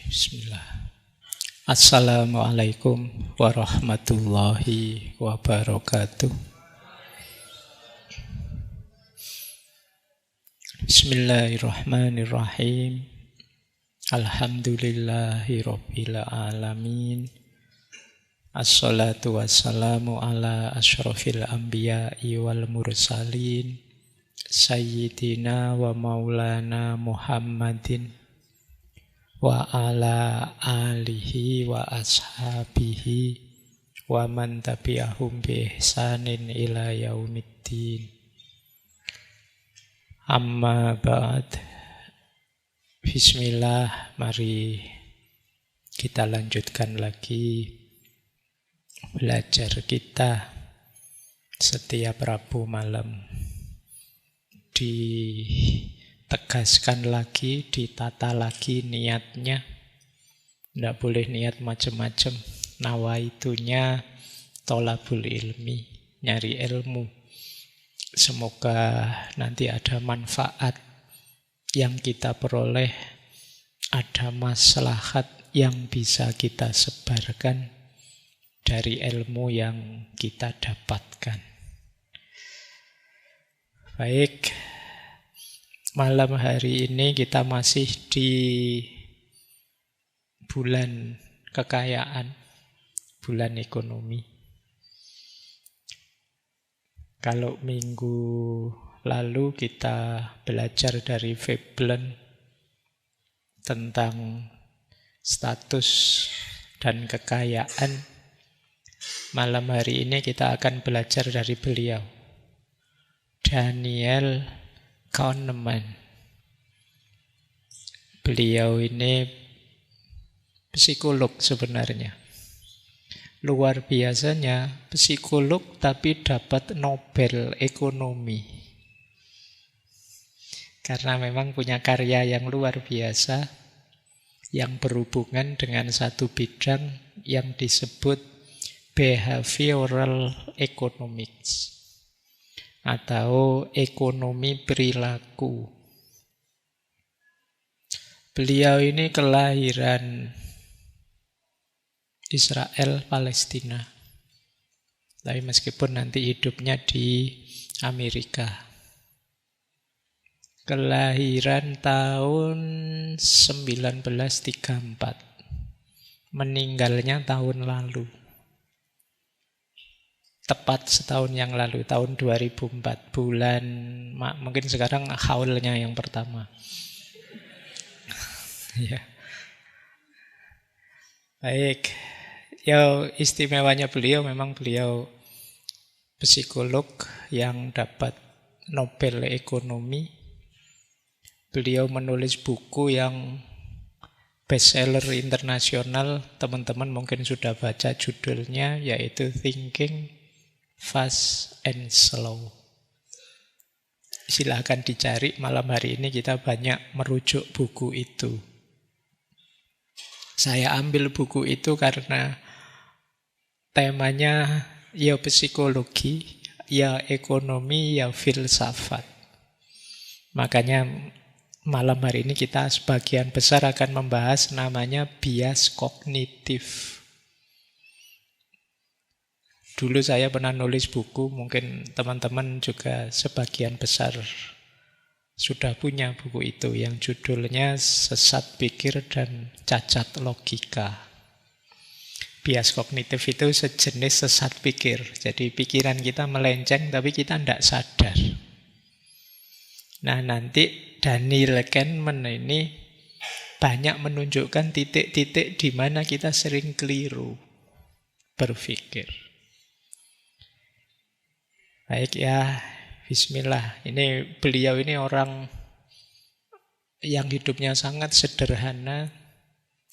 Bismillah. Assalamualaikum warahmatullahi wabarakatuh. Bismillahirrahmanirrahim. Alhamdulillahi rabbil alamin. Assalatu wassalamu ala asyrafil anbiya'i wal mursalin Sayyidina wa maulana Muhammadin wa ala alihi wa ashabihi wa man tabi'ahum bi ihsanin ila yaumiddin. Amma ba'd. Bismillah, mari kita lanjutkan lagi belajar kita setiap Rabu malam. Ditegaskan lagi, ditata lagi niatnya. Tidak boleh niat macam-macam. Nawaitunya tolabul ilmi, nyari ilmu. Semoga nanti ada manfaat yang kita peroleh, ada maslahat yang bisa kita sebarkan dari ilmu yang kita dapatkan. Baik, malam hari ini kita masih di bulan kekayaan, bulan ekonomi. Kalau minggu lalu kita belajar dari Veblen tentang status dan kekayaan, malam hari ini kita akan belajar dari beliau, Daniel Kahneman. Beliau ini psikolog sebenarnya. Luar biasanya psikolog tapi dapat Nobel ekonomi. Karena memang punya karya yang luar biasa yang berhubungan dengan satu bidang yang disebut behavioral economics atau ekonomi perilaku. Beliau ini kelahiran Israel, Palestina. Tapi meskipun nanti hidupnya di Amerika. Kelahiran tahun 1934. Meninggalnya tahun lalu. Tepat setahun yang lalu, tahun 2004, bulan, mungkin sekarang haulnya yang pertama. Ya. Baik, ya istimewanya beliau memang beliau psikolog yang dapat Nobel ekonomi. Beliau menulis buku yang bestseller internasional, teman-teman mungkin sudah baca judulnya, yaitu Thinking Fast and Slow. Silahkan dicari, malam hari ini kita banyak merujuk buku itu. Saya ambil buku itu karena temanya ya psikologi, ya ekonomi, ya filsafat. Makanya malam hari ini kita sebagian besar akan membahas namanya bias kognitif. Dulu saya pernah nulis buku, mungkin teman-teman juga sebagian besar sudah punya buku itu yang judulnya Sesat Pikir dan Cacat Logika. Bias kognitif itu sejenis sesat pikir. Jadi pikiran kita melenceng tapi kita tidak sadar. Nah, nanti Daniel Kahneman ini banyak menunjukkan titik-titik di mana kita sering keliru berpikir. Baik ya, bismillah. Ini beliau ini orang yang hidupnya sangat sederhana,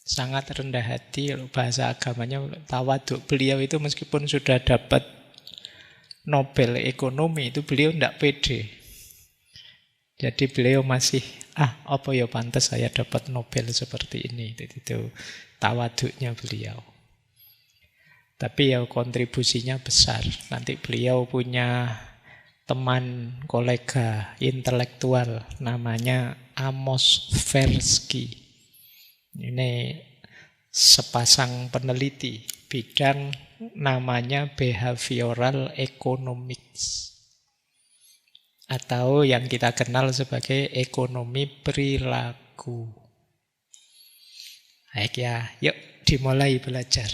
sangat rendah hati. Bahasa agamanya tawaduk. Beliau itu meskipun sudah dapat Nobel ekonomi, itu beliau tidak pede. Jadi beliau masih, apa ya pantas saya dapat Nobel seperti ini. Itu tawaduknya beliau. Tapi ya kontribusinya besar. Nanti beliau punya teman kolega intelektual namanya Amos Tversky. Ini sepasang peneliti bidang namanya behavioral economics, atau yang kita kenal sebagai ekonomi perilaku. Baik ya, yuk dimulai belajar.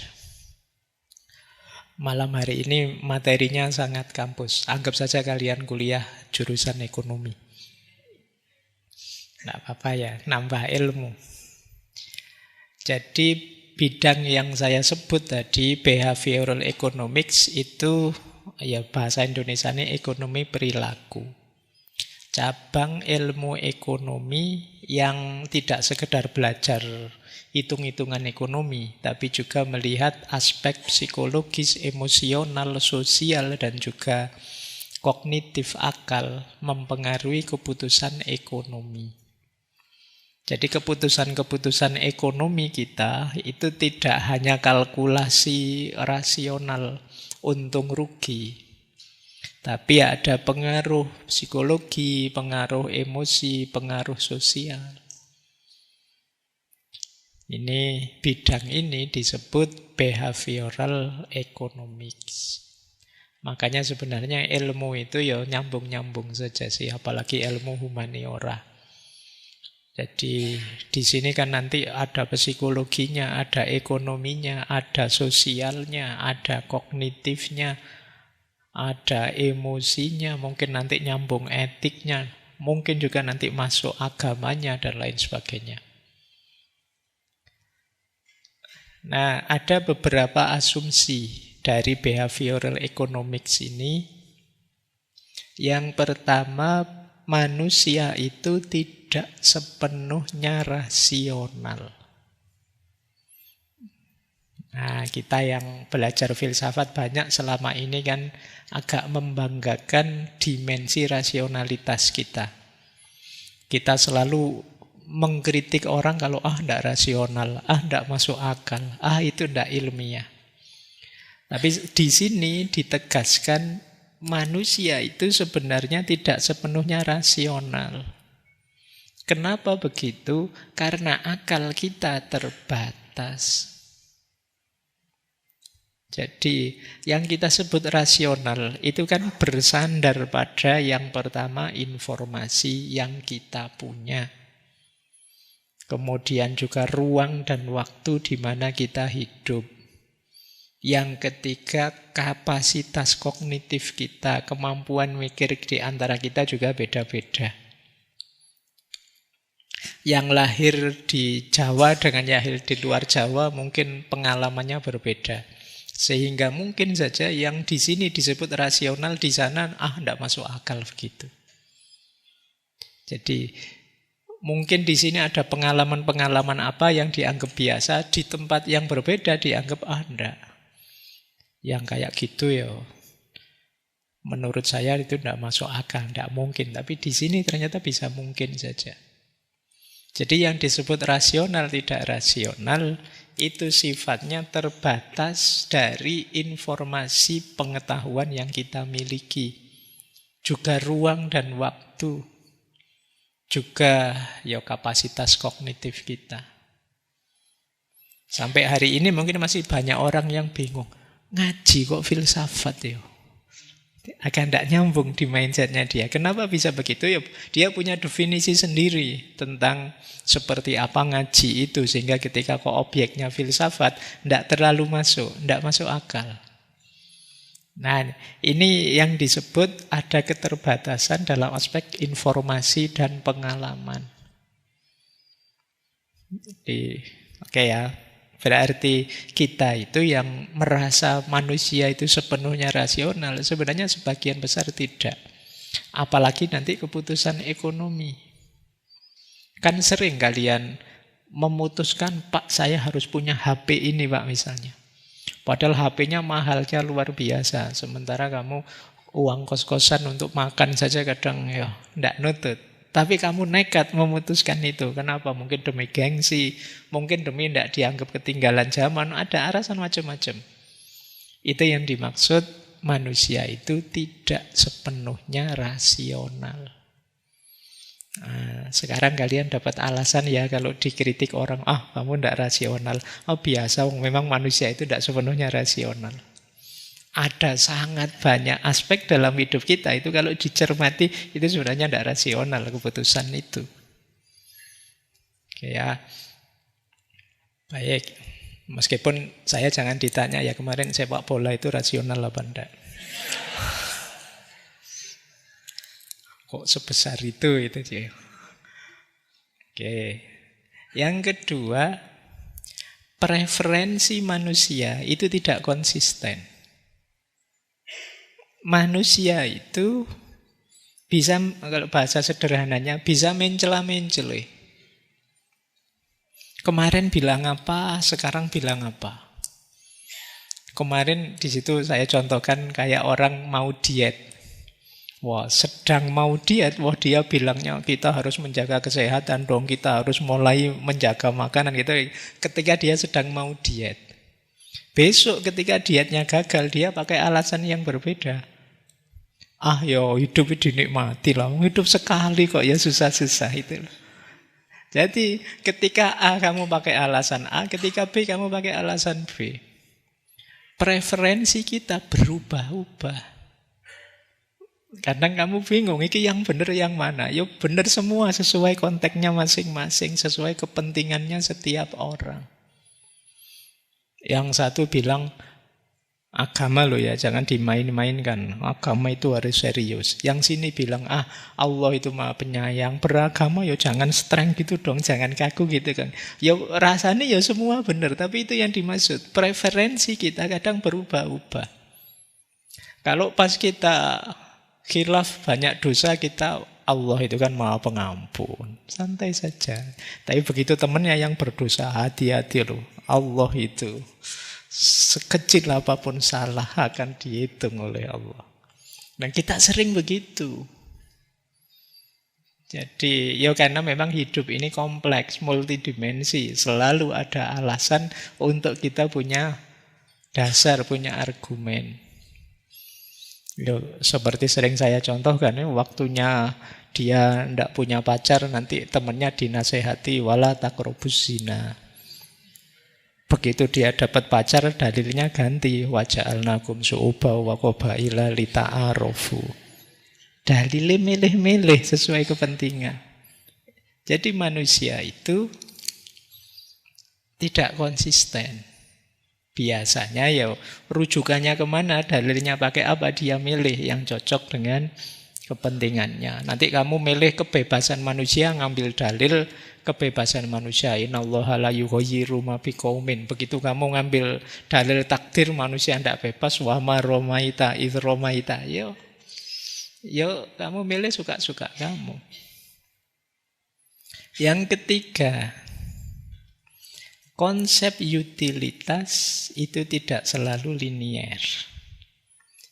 Malam hari ini materinya sangat kampus. Anggap saja kalian kuliah jurusan ekonomi. Nggak apa-apa ya, nambah ilmu. Jadi bidang yang saya sebut tadi, behavioral economics, itu ya bahasa Indonesia ini ekonomi perilaku. Cabang ilmu ekonomi yang tidak sekedar belajar hitung-hitungan ekonomi, tapi juga melihat aspek psikologis, emosional, sosial, dan juga kognitif akal mempengaruhi keputusan ekonomi. Jadi keputusan-keputusan ekonomi kita itu tidak hanya kalkulasi rasional untung rugi, tapi ada pengaruh psikologi, pengaruh emosi, pengaruh sosial. Ini bidang ini disebut behavioral economics. Makanya sebenarnya ilmu itu ya nyambung-nyambung saja sih, apalagi ilmu humaniora. Jadi di sini kan nanti ada psikologinya, ada ekonominya, ada sosialnya, ada kognitifnya, ada emosinya, mungkin nanti nyambung etiknya, mungkin juga nanti masuk agamanya dan lain sebagainya. Nah, ada beberapa asumsi dari behavioral economics ini. Yang pertama, manusia itu tidak sepenuhnya rasional. Nah, kita yang belajar filsafat banyak selama ini kan agak membanggakan dimensi rasionalitas kita. Kita selalu mengkritik orang kalau tidak rasional, tidak masuk akal, itu tidak ilmiah. Tapi di sini ditegaskan manusia itu sebenarnya tidak sepenuhnya rasional. Kenapa begitu? Karena akal kita terbatas. Jadi yang kita sebut rasional itu kan bersandar pada yang pertama informasi yang kita punya. Kemudian juga ruang dan waktu di mana kita hidup. Yang ketiga, kapasitas kognitif kita, kemampuan mikir di antara kita juga beda-beda. Yang lahir di Jawa dengan yang lahir di luar Jawa mungkin pengalamannya berbeda. Sehingga mungkin saja yang di sini disebut rasional, di sana tidak masuk akal begitu. Jadi mungkin di sini ada pengalaman-pengalaman apa yang dianggap biasa, di tempat yang berbeda dianggap enggak. Yang kayak gitu ya, menurut saya itu tidak masuk akal, tidak mungkin. Tapi di sini ternyata bisa mungkin saja. Jadi yang disebut rasional tidak rasional itu sifatnya terbatas dari informasi pengetahuan yang kita miliki. Juga ruang dan waktu. Juga ya kapasitas kognitif kita. Sampai hari ini mungkin masih banyak orang yang bingung. Ngaji kok filsafat ya? Agak tidak nyambung di mindsetnya dia. Kenapa bisa begitu? Ya, dia punya definisi sendiri tentang seperti apa ngaji itu. Sehingga ketika kok objeknya filsafat, tidak terlalu masuk, tidak masuk akal. Nah, ini yang disebut ada keterbatasan dalam aspek informasi dan pengalaman. Oke ya. Berarti kita itu yang merasa manusia itu sepenuhnya rasional, sebenarnya sebagian besar tidak. Apalagi nanti keputusan ekonomi. Kan sering kalian memutuskan, Pak saya harus punya HP ini Pak misalnya. Padahal HP-nya mahalnya luar biasa. Sementara kamu uang kos-kosan untuk makan saja kadang ya tidak nutut. Tapi kamu nekat memutuskan itu. Kenapa? Mungkin demi gengsi, mungkin demi tidak dianggap ketinggalan zaman. Ada alasan macam-macam. Itu yang dimaksud manusia itu tidak sepenuhnya rasional. Nah, sekarang kalian dapat alasan ya kalau dikritik orang, kamu tidak rasional. Biasa, memang manusia itu tidak sepenuhnya rasional. Ada sangat banyak aspek dalam hidup kita itu kalau dicermati itu sebenarnya tidak rasional keputusan itu. Oke ya, baik. Meskipun saya jangan ditanya ya kemarin sepak bola itu rasional apa enggak. Kok sebesar itu sih. Oke. Yang kedua, preferensi manusia itu tidak konsisten. Manusia itu bisa, kalau bahasa sederhananya, bisa mencela-mencela. Kemarin bilang apa, sekarang bilang apa. Kemarin di situ saya contohkan kayak orang mau diet. Wah, sedang mau diet, dia bilangnya kita harus menjaga kesehatan dong, kita harus mulai menjaga makanan gitu. Ketika dia sedang mau diet. Besok ketika dietnya gagal, dia pakai alasan yang berbeda. Hidup dinikmati lah. Hidup sekali kok ya susah-susah itu. Jadi ketika A kamu pakai alasan A, ketika B kamu pakai alasan B. Preferensi kita berubah-ubah. Kadang kamu bingung, ini yang benar yang mana? Ya benar semua sesuai konteksnya masing-masing, sesuai kepentingannya setiap orang. Yang satu bilang, agama loh ya, jangan dimain-mainkan. Agama itu harus serius. Yang sini bilang, Allah itu maha penyayang. Beragama ya jangan streng gitu dong, jangan kaku gitu kan. Ya rasanya ya semua benar, tapi itu yang dimaksud. Preferensi kita kadang berubah-ubah. Kalau pas kita khilaf banyak dosa, kita Allah itu kan maha pengampun, santai saja. Tapi begitu temannya yang berdosa, hati-hati loh. Allah itu sekecil apapun salah akan dihitung oleh Allah. Dan kita sering begitu. Jadi ya karena memang hidup ini kompleks, multidimensi. Selalu ada alasan untuk kita punya dasar, punya argumen. Seperti sering saya contohkan, waktunya dia tidak punya pacar, nanti temannya dinasehati, wala taqrabuz zina. Begitu dia dapat pacar, dalilnya ganti, waja'alnakum syu'uba wa qabaila lita'arofu. Dalilnya milih-milih sesuai kepentingan. Jadi manusia itu tidak konsisten. Biasanya ya rujukannya kemana, dalilnya pakai apa, dia milih yang cocok dengan kepentingannya. Nanti kamu milih kebebasan manusia, ngambil dalil kebebasan manusia. Innallaha la yughayyiru ma biqaumin. Begitu kamu ngambil dalil takdir manusia tidak bebas, wa ma romaita idz romaita. Yo kamu milih suka-suka kamu. Yang ketiga, konsep utilitas itu tidak selalu linier.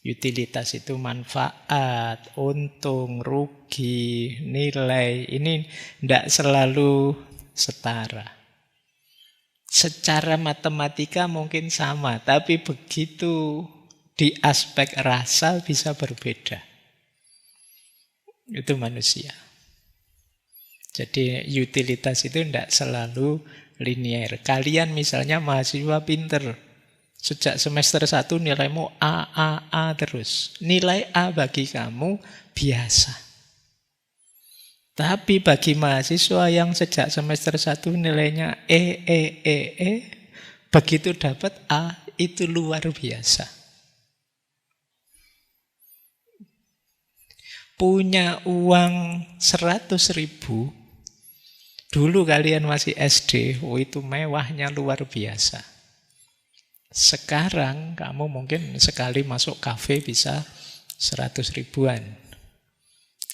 Utilitas itu manfaat, untung, rugi, nilai. Ini tidak selalu setara. Secara matematika mungkin sama, tapi begitu di aspek rasa bisa berbeda. Itu manusia. Jadi utilitas itu tidak selalu linier. Kalian misalnya mahasiswa pinter, sejak semester 1 nilaimu A terus. Nilai A bagi kamu biasa. Tapi bagi mahasiswa yang sejak semester 1 nilainya begitu dapat A itu luar biasa. Punya uang 100.000, dulu kalian masih SD, itu mewahnya luar biasa. Sekarang kamu mungkin sekali masuk kafe bisa 100 ribuan.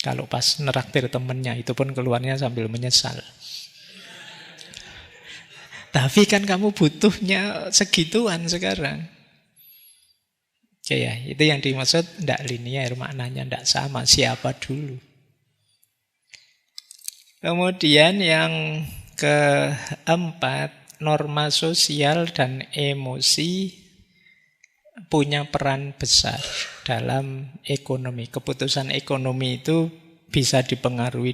Kalau pas neraktir temennya, itu pun keluarnya sambil menyesal. Tapi kan kamu butuhnya segituan sekarang. Oke ya, itu yang dimaksud tidak linear, maknanya tidak sama siapa dulu. Kemudian yang keempat, norma sosial dan emosi punya peran besar dalam ekonomi. Keputusan ekonomi itu bisa dipengaruhi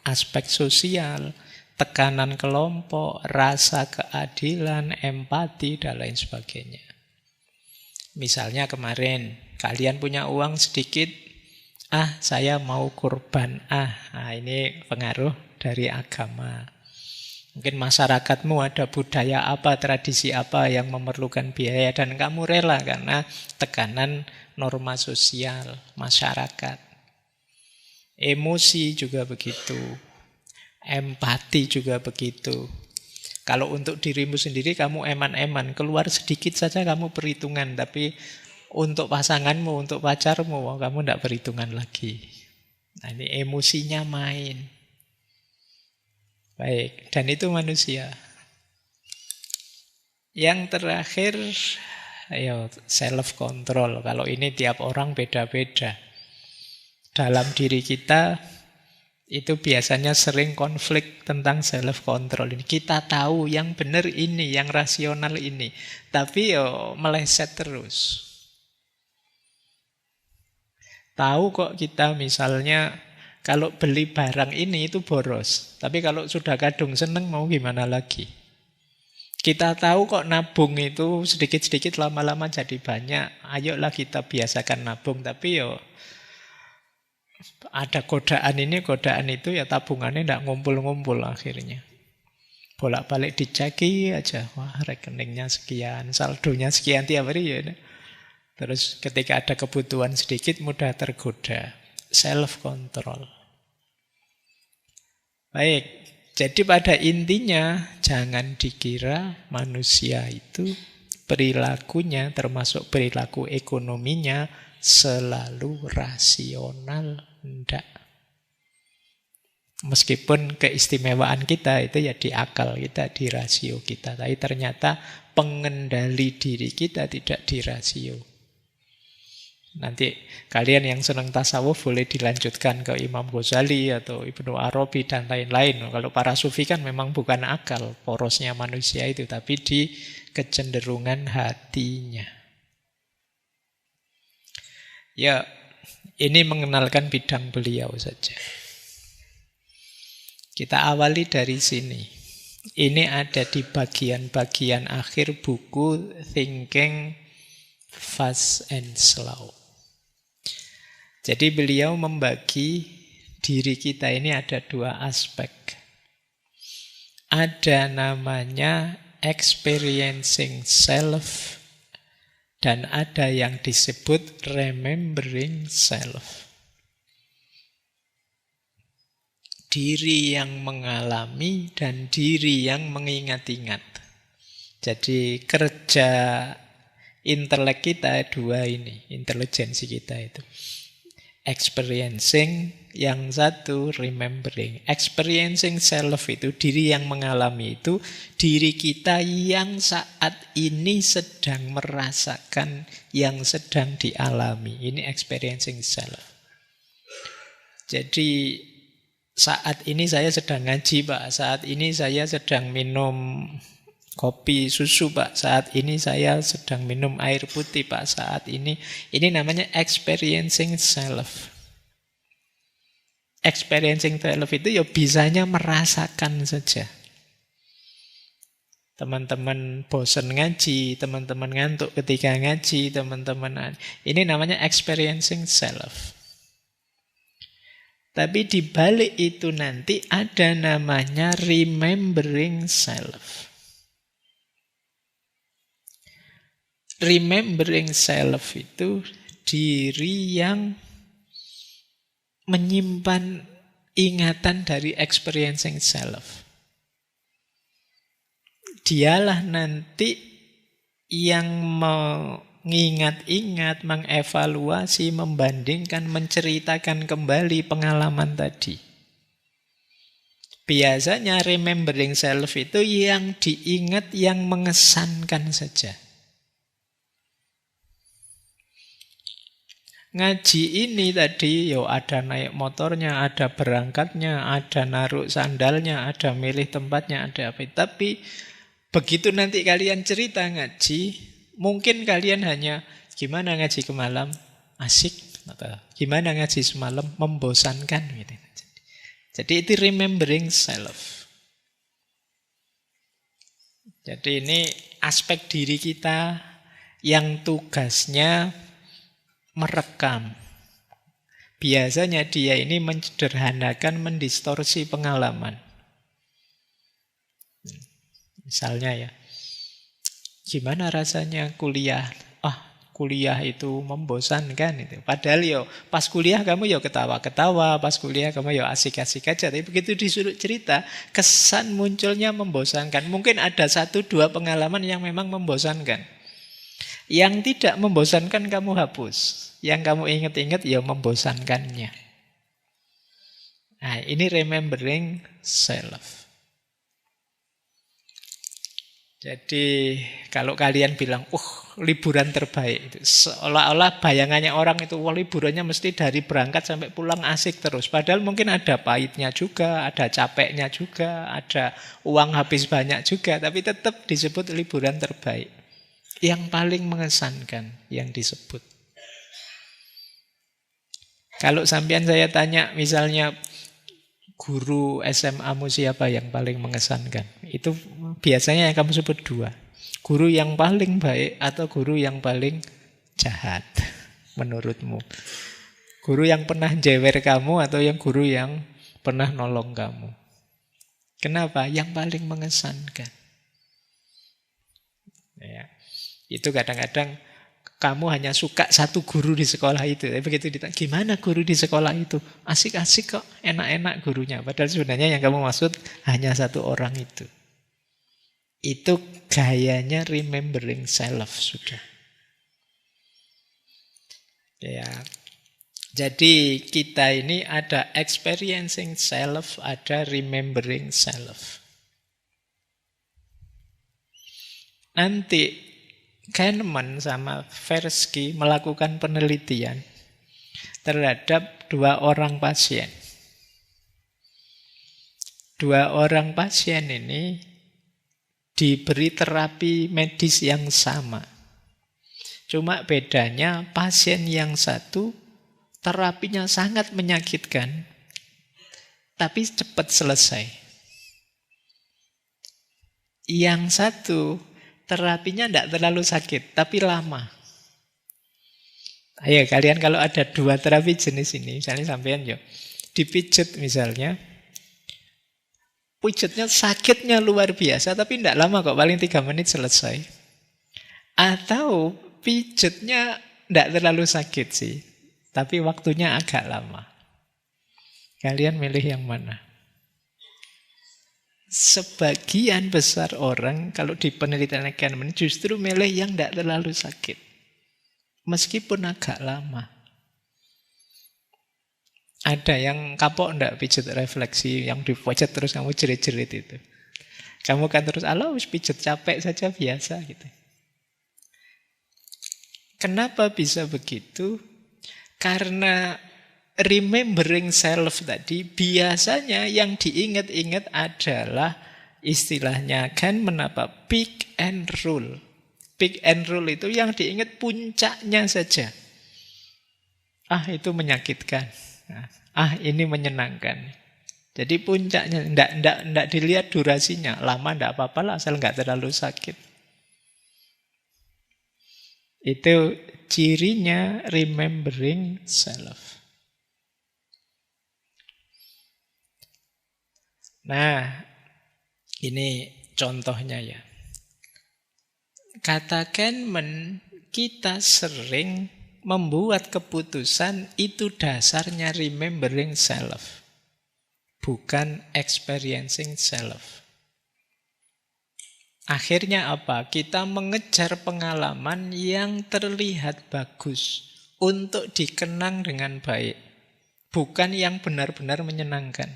aspek sosial, tekanan kelompok, rasa keadilan, empati, dan lain sebagainya. Misalnya kemarin, kalian punya uang sedikit, saya mau kurban, nah, ini pengaruh dari agama. Mungkin masyarakatmu ada budaya apa, tradisi apa yang memerlukan biaya, dan kamu rela karena tekanan norma sosial masyarakat. Emosi juga begitu. Empati juga begitu. Kalau untuk dirimu sendiri kamu eman-eman, keluar sedikit saja kamu perhitungan, tapi untuk pasanganmu, untuk pacarmu, kamu tidak perhitungan lagi. Nah, ini emosinya main. Baik, dan itu manusia. Yang terakhir, self control. Kalau ini tiap orang beda-beda. Dalam diri kita itu biasanya sering konflik tentang self control ini. Kita tahu yang benar ini, yang rasional ini, tapi meleset terus. Tahu kok kita misalnya kalau beli barang ini itu boros, tapi kalau sudah kadung seneng mau gimana lagi? Kita tahu kok nabung itu sedikit-sedikit lama-lama jadi banyak. Ayolah kita biasakan nabung, tapi ada godaan ini, godaan itu, ya tabungannya tidak ngumpul-ngumpul akhirnya. Bolak-balik diceki aja, wah rekeningnya sekian, saldonya sekian tiap hari ya. Terus ketika ada kebutuhan sedikit mudah tergoda. Self control. Baik, jadi pada intinya jangan dikira manusia itu perilakunya termasuk perilaku ekonominya selalu rasional. Tidak. Meskipun keistimewaan kita itu ya di akal kita, di rasio kita, tapi ternyata pengendali diri kita tidak di rasio. Nanti kalian yang senang tasawuf boleh dilanjutkan ke Imam Ghazali atau Ibnu Arabi dan lain-lain. Kalau para sufi kan memang bukan akal porosnya manusia itu, tapi di kecenderungan hatinya. Ya, ini mengenalkan bidang beliau saja. Kita awali dari sini. Ini ada di bagian-bagian akhir buku Thinking Fast and Slow. Jadi beliau membagi diri kita ini ada dua aspek. Ada namanya experiencing self, dan ada yang disebut remembering self. Diri yang mengalami dan diri yang mengingat-ingat. Jadi kerja intelek kita dua ini, intelijensi kita itu. Experiencing, yang satu remembering. Experiencing self itu diri yang mengalami, itu diri kita yang saat ini sedang merasakan yang sedang dialami. Ini experiencing self. Jadi saat ini saya sedang ngaji, Pak. Saat ini saya sedang minum kopi susu, Pak. Saat ini saya sedang minum air putih, Pak. Saat ini namanya experiencing self. Experiencing self itu ya bisanya merasakan saja. Teman-teman bosan ngaji, teman-teman ngantuk ketika ngaji, teman-teman, ini namanya experiencing self. Tapi di balik itu nanti ada namanya remembering self. Remembering self itu diri yang menyimpan ingatan dari experiencing self. Dialah nanti yang mengingat-ingat, mengevaluasi, membandingkan, menceritakan kembali pengalaman tadi. Biasanya remembering self itu yang diingat, yang mengesankan saja. Ngaji ini tadi, ada naik motornya, ada berangkatnya, ada naruh sandalnya, ada milih tempatnya, ada apa. Tapi begitu nanti kalian cerita ngaji, mungkin kalian hanya, gimana ngaji kemalam? Asik. Atau gimana ngaji semalam? Membosankan. Gitu. Jadi itu remembering self. Jadi ini aspek diri kita yang tugasnya merekam. Biasanya dia ini menyederhanakan, mendistorsi pengalaman. Misalnya ya, gimana rasanya kuliah? Kuliah itu membosankan itu. Padahal yo pas kuliah kamu yo ketawa-ketawa, pas kuliah kamu yo asik-asik aja. Tapi begitu disuruh cerita, kesan munculnya membosankan. Mungkin ada 1-2 pengalaman yang memang membosankan. Yang tidak membosankan kamu hapus. Yang kamu ingat-ingat ya membosankannya. Nah, ini remembering self. Jadi kalau kalian bilang, liburan terbaik. Seolah-olah bayangannya orang itu, liburannya mesti dari berangkat sampai pulang asik terus. Padahal mungkin ada pahitnya juga, ada capeknya juga, ada uang habis banyak juga. Tapi tetap disebut liburan terbaik. Yang paling mengesankan yang disebut. Kalau sampean saya tanya misalnya, guru SMA-mu siapa yang paling mengesankan? Itu biasanya yang kamu sebut 2. Guru yang paling baik atau guru yang paling jahat menurutmu? Guru yang pernah jewer kamu atau yang guru yang pernah nolong kamu? Kenapa? Yang paling mengesankan. Ya. Itu kadang-kadang kamu hanya suka satu guru di sekolah itu. Tapi begitu ditanya, gimana guru di sekolah itu? Asik-asik kok, enak-enak gurunya. Padahal sebenarnya yang kamu maksud hanya satu orang itu. Itu gayanya remembering self sudah. Ya. Jadi kita ini ada experiencing self, ada remembering self. Nanti Kahneman sama Tversky melakukan penelitian terhadap 2 orang pasien. 2 orang pasien ini diberi terapi medis yang sama. Cuma bedanya pasien yang satu terapinya sangat menyakitkan, tapi cepat selesai. Yang satu terapinya tidak terlalu sakit, tapi lama. Ayo kalian kalau ada 2 terapi jenis ini, misalnya sampean yo dipijit misalnya, pijitnya sakitnya luar biasa, tapi tidak lama kok, paling 3 menit selesai. Atau pijitnya tidak terlalu sakit sih, tapi waktunya agak lama. Kalian milih yang mana? Sebagian besar orang kalau di penelitian Kahneman justru milih yang tidak terlalu sakit. Meskipun agak lama. Ada yang kapok enggak pijat refleksi, yang dipijat terus kamu jerit-jerit itu. Kamu kan terus, wis pijat capek saja biasa gitu. Kenapa bisa begitu? Karena remembering self tadi, biasanya yang diingat-ingat adalah istilahnya kan menapa pick and rule. Pick and rule itu yang diingat puncaknya saja. Itu menyakitkan. Ini menyenangkan. Jadi puncaknya, enggak dilihat durasinya. Lama enggak apa-apa lah, asal enggak terlalu sakit. Itu cirinya remembering self. Nah, ini contohnya ya. Katakan kita sering membuat keputusan itu dasarnya remembering self. Bukan experiencing self. Akhirnya apa? Kita mengejar pengalaman yang terlihat bagus untuk dikenang dengan baik. Bukan yang benar-benar menyenangkan.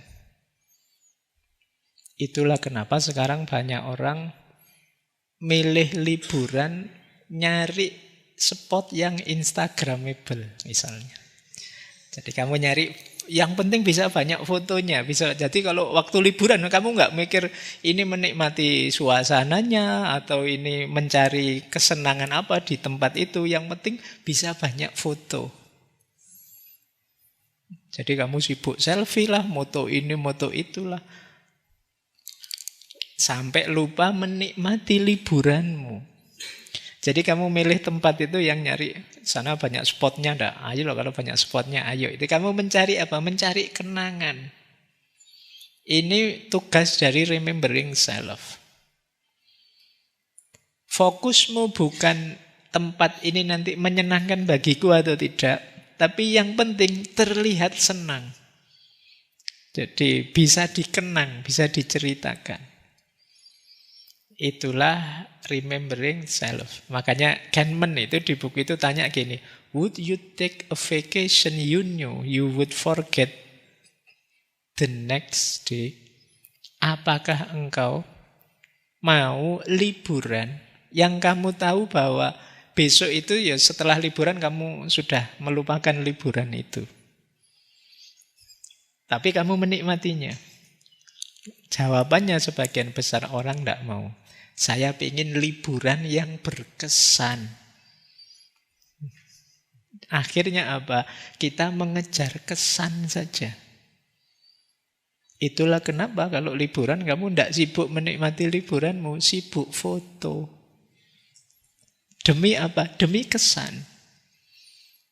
Itulah kenapa sekarang banyak orang milih liburan nyari spot yang instagramable misalnya. Jadi kamu nyari yang penting bisa banyak fotonya. Jadi kalau waktu liburan kamu nggak mikir ini menikmati suasananya atau ini mencari kesenangan apa di tempat itu. Yang penting bisa banyak foto. Jadi kamu sibuk selfie lah, moto ini, moto itulah. Sampai lupa menikmati liburanmu. Jadi kamu milih tempat itu yang nyari, sana banyak spotnya enggak? Ayo loh kalau banyak spotnya, ayo. Itu kamu mencari apa? Mencari kenangan. Ini tugas dari remembering self. Fokusmu bukan tempat ini nanti menyenangkan bagiku atau tidak, tapi yang penting terlihat senang. Jadi bisa dikenang, bisa diceritakan. Itulah remembering self. Makanya Kahneman itu di buku itu tanya gini, would you take a vacation you knew you would forget the next day? Apakah engkau mau liburan yang kamu tahu bahwa besok itu ya setelah liburan kamu sudah melupakan liburan itu. Tapi kamu menikmatinya. Jawabannya sebagian besar orang tidak mau. Saya ingin liburan yang berkesan. Akhirnya apa? Kita mengejar kesan saja. Itulah kenapa kalau liburan kamu tidak sibuk menikmati liburanmu, sibuk foto. Demi apa? Demi kesan.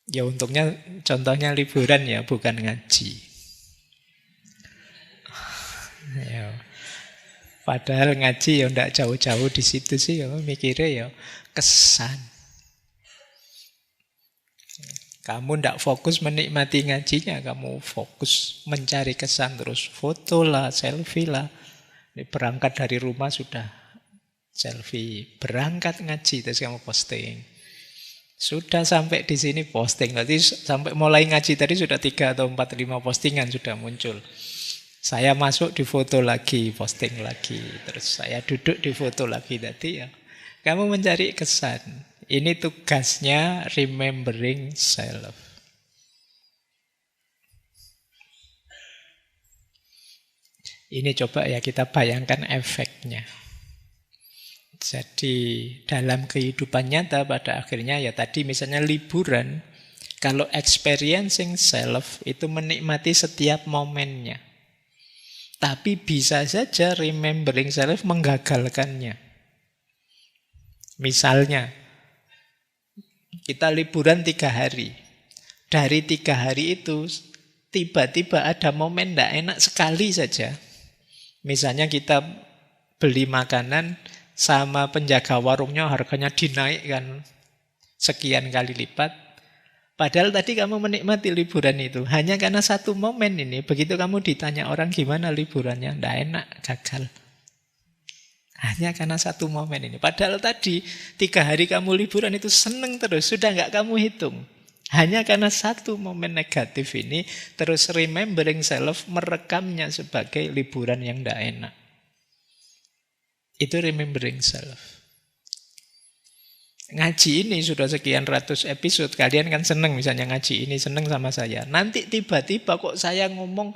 Ya untungnya contohnya liburan ya, bukan ngaji. Ya. Padahal ngaji ya tidak jauh-jauh di situ sih, kamu mikirnya ya kesan. Kamu tidak fokus menikmati ngajinya, kamu fokus mencari kesan terus foto lah, selfie lah. Berangkat dari rumah sudah selfie, berangkat ngaji terus kamu posting. Sudah sampai di sini posting. Berarti sampai mulai ngaji tadi sudah 3 atau 4, 5 postingan sudah muncul. Saya masuk di foto lagi, posting lagi. Terus saya duduk di foto lagi tadi ya. Kamu mencari kesan. Ini tugasnya remembering self. Ini coba ya kita bayangkan efeknya. Jadi dalam kehidupan nyata pada akhirnya ya tadi misalnya liburan, kalau experiencing self itu menikmati setiap momennya. Tapi bisa saja remembering self menggagalkannya. Misalnya, kita liburan 3 hari. Dari 3 hari itu tiba-tiba ada momen tidak enak sekali saja. Misalnya kita beli makanan, sama penjaga warungnya harganya dinaikkan sekian kali lipat. Padahal tadi kamu menikmati liburan itu hanya karena satu momen ini. Begitu kamu ditanya orang gimana liburannya, tidak enak, gagal. Hanya karena satu momen ini. Padahal tadi 3 hari kamu liburan itu seneng terus, sudah nggak kamu hitung. Hanya karena satu momen negatif ini, terus remembering self merekamnya sebagai liburan yang tidak enak. Itu remembering self. Ngaji ini sudah sekian ratus episode. Kalian kan seneng misalnya ngaji ini, seneng sama saya. Nanti tiba-tiba kok saya ngomong,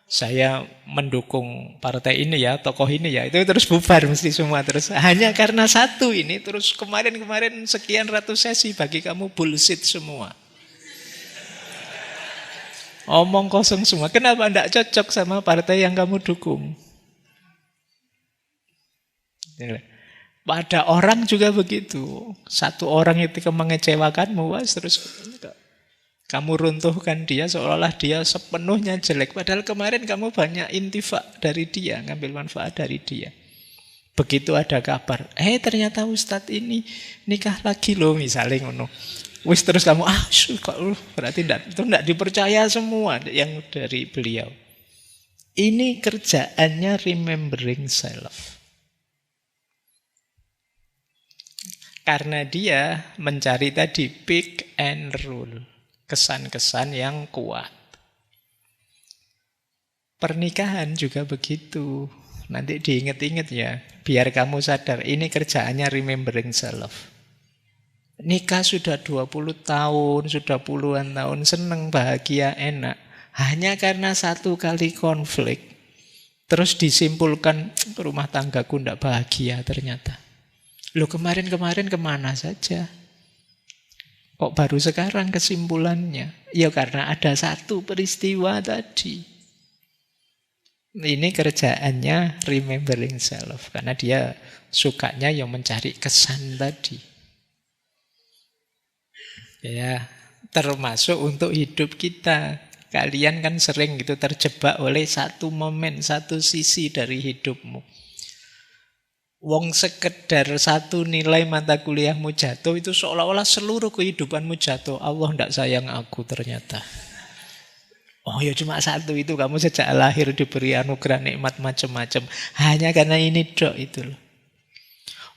saya mendukung partai ini ya, tokoh ini ya, itu terus bubar mesti semua. Terus hanya karena satu ini, terus kemarin-kemarin sekian ratus sesi bagi kamu bullshit semua. Omong kosong semua. Kenapa tidak cocok sama partai yang kamu dukung? Pada orang juga begitu. Satu orang itu mengecewakanmu, terus kamu runtuhkan dia seolah-olah dia sepenuhnya jelek. Padahal kemarin kamu banyak intifa dari dia, ngambil manfaat dari dia. Begitu ada kabar, ternyata Ustadz ini nikah lagi loh, misalnya ngono. Wis terus kamu, berarti itu tidak dipercaya semua yang dari beliau. Ini kerjaannya remembering self. Karena dia mencari tadi pick and rule. Kesan-kesan yang kuat. Pernikahan juga begitu. Nanti diingat-ingat ya. Biar kamu sadar, ini kerjaannya remembering self. Nikah sudah 20 tahun, sudah puluhan tahun, seneng, bahagia, enak. Hanya karena satu kali konflik. Terus disimpulkan, rumah tanggaku tidak bahagia ternyata. Loh kemarin-kemarin kemana saja? Kok baru sekarang kesimpulannya? Ya karena ada satu peristiwa tadi. Ini kerjaannya remembering self. Karena dia sukanya yang mencari kesan tadi. Ya, termasuk untuk hidup kita. Kalian kan sering gitu terjebak oleh satu momen, satu sisi dari hidupmu. Wong sekedar satu nilai mata kuliahmu jatuh, itu seolah-olah seluruh kehidupanmu jatuh. Allah tidak sayang aku ternyata. Oh ya cuma satu itu, kamu sejak lahir diberi anugerah nikmat macam-macam. Hanya karena ini dok itu loh.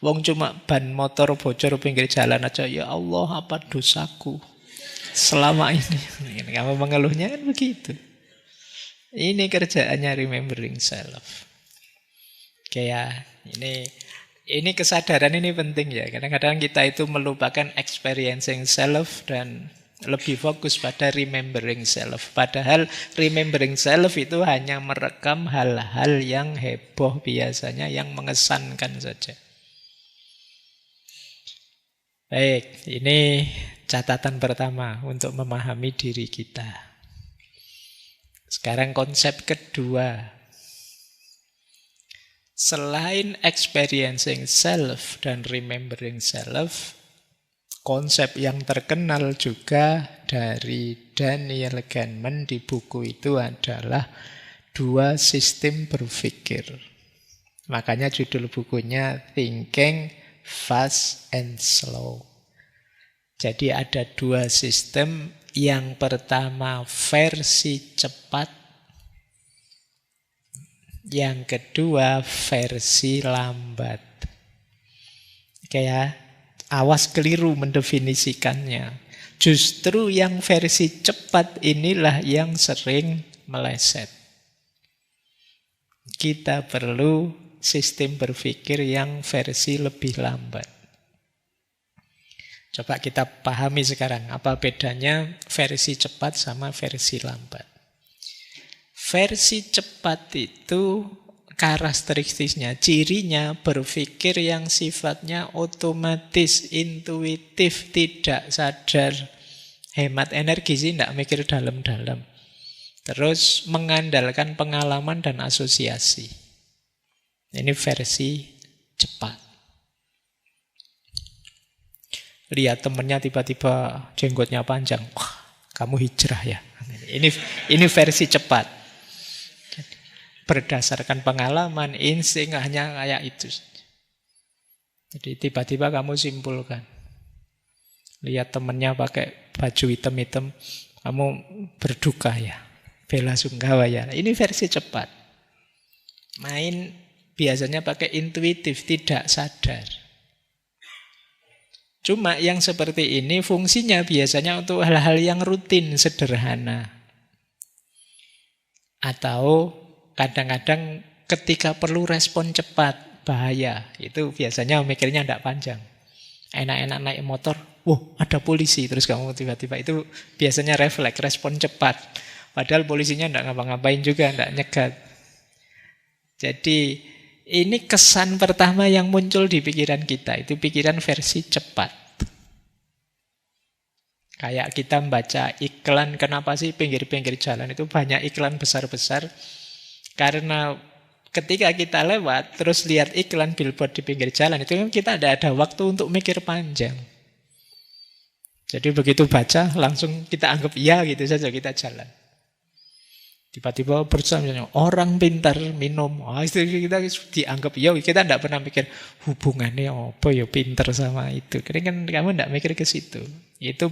Wong cuma ban motor bocor pinggir jalan aja, ya Allah apa dosaku selama ini. Kamu mengeluhnya kan begitu. Ini kerjaannya remembering self. Kayak ini kesadaran ini penting ya. Kadang-kadang kita itu melupakan experiencing self dan lebih fokus pada remembering self. Padahal remembering self itu hanya merekam hal-hal yang heboh biasanya, yang mengesankan saja. Baik, ini catatan pertama untuk memahami diri kita. Sekarang konsep kedua. Selain experiencing self dan remembering self, konsep yang terkenal juga dari Daniel Kahneman di buku itu adalah dua sistem berpikir. Makanya judul bukunya Thinking Fast and Slow. Jadi ada dua sistem. Yang pertama versi cepat, yang kedua versi lambat. Kayak awas keliru mendefinisikannya. Justru yang versi cepat inilah yang sering meleset. Kita perlu sistem berpikir yang versi lebih lambat. Coba kita pahami sekarang apa bedanya versi cepat sama versi lambat. Versi cepat itu karakteristiknya, cirinya berpikir yang sifatnya otomatis, intuitif, tidak sadar. Hemat energi sih, tidak mikir dalam-dalam. Terus mengandalkan pengalaman dan asosiasi. Ini versi cepat. Lihat temennya tiba-tiba jenggotnya panjang. Wah, kamu hijrah ya. Ini versi cepat. Berdasarkan pengalaman, insting hanya kayak itu. Jadi tiba-tiba kamu simpulkan. Lihat temennya pakai baju hitam-hitam, kamu berduka ya, bela sungkawa ya. Ini versi cepat. Main biasanya pakai intuitif, tidak sadar. Cuma yang seperti ini fungsinya biasanya untuk hal-hal yang rutin, sederhana. Atau kadang-kadang ketika perlu respon cepat, bahaya. Itu biasanya mikirnya tidak panjang. Enak-enak naik motor, ada polisi. Terus kamu tiba-tiba, itu biasanya refleks, respon cepat. Padahal polisinya tidak ngapa-ngapain juga, tidak nyegat. Jadi ini kesan pertama yang muncul di pikiran kita. Itu pikiran versi cepat. Kayak kita membaca iklan, kenapa sih pinggir-pinggir jalan itu banyak iklan besar-besar? Karena ketika kita lewat, terus lihat iklan billboard di pinggir jalan, itu kita tidak ada waktu untuk mikir panjang. Jadi begitu baca, langsung kita anggap iya gitu saja, kita jalan. Tiba-tiba bersama orang pintar minum, itu kita dianggap iya, kita tidak pernah mikir hubungannya apa ya pintar sama itu. Karena kan kamu tidak mikir ke situ. Itu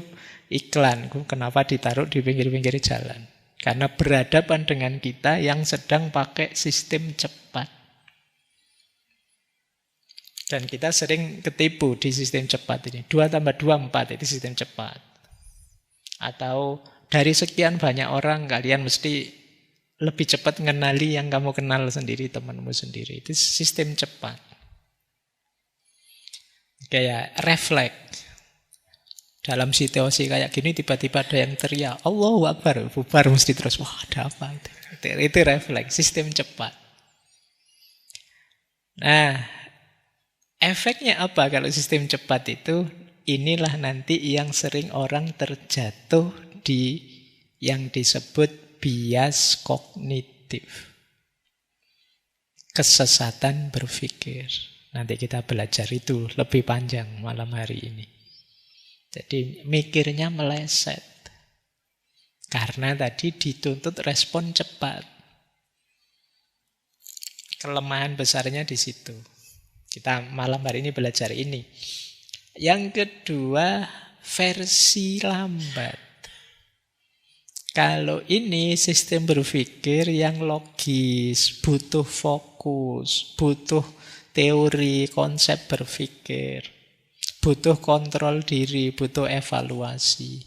iklan, kenapa ditaruh di pinggir-pinggir jalan? Karena berhadapan dengan kita yang sedang pakai sistem cepat. Dan kita sering ketipu di sistem cepat ini. 2 tambah 2, 4, itu sistem cepat. Atau dari sekian banyak orang, kalian mesti lebih cepat mengenali yang kamu kenal sendiri, temanmu sendiri. Itu sistem cepat. Kayak refleks. Dalam situasi kayak gini tiba-tiba ada yang teriak, Allahu Akbar, bubar mesti terus, wah ada apa itu? Itu refleks, sistem cepat. Nah, efeknya apa kalau sistem cepat itu? inilah nanti yang sering orang terjatuh di yang disebut bias kognitif. Kesesatan berpikir. Nanti kita belajar itu lebih panjang malam hari ini. Jadi mikirnya meleset. Karena tadi dituntut respon cepat. Kelemahan besarnya di situ. Kita malam hari ini belajar ini. Yang kedua, versi lambat. Kalau ini sistem berpikir yang logis, butuh fokus, butuh teori, konsep berpikir, butuh kontrol diri, butuh evaluasi.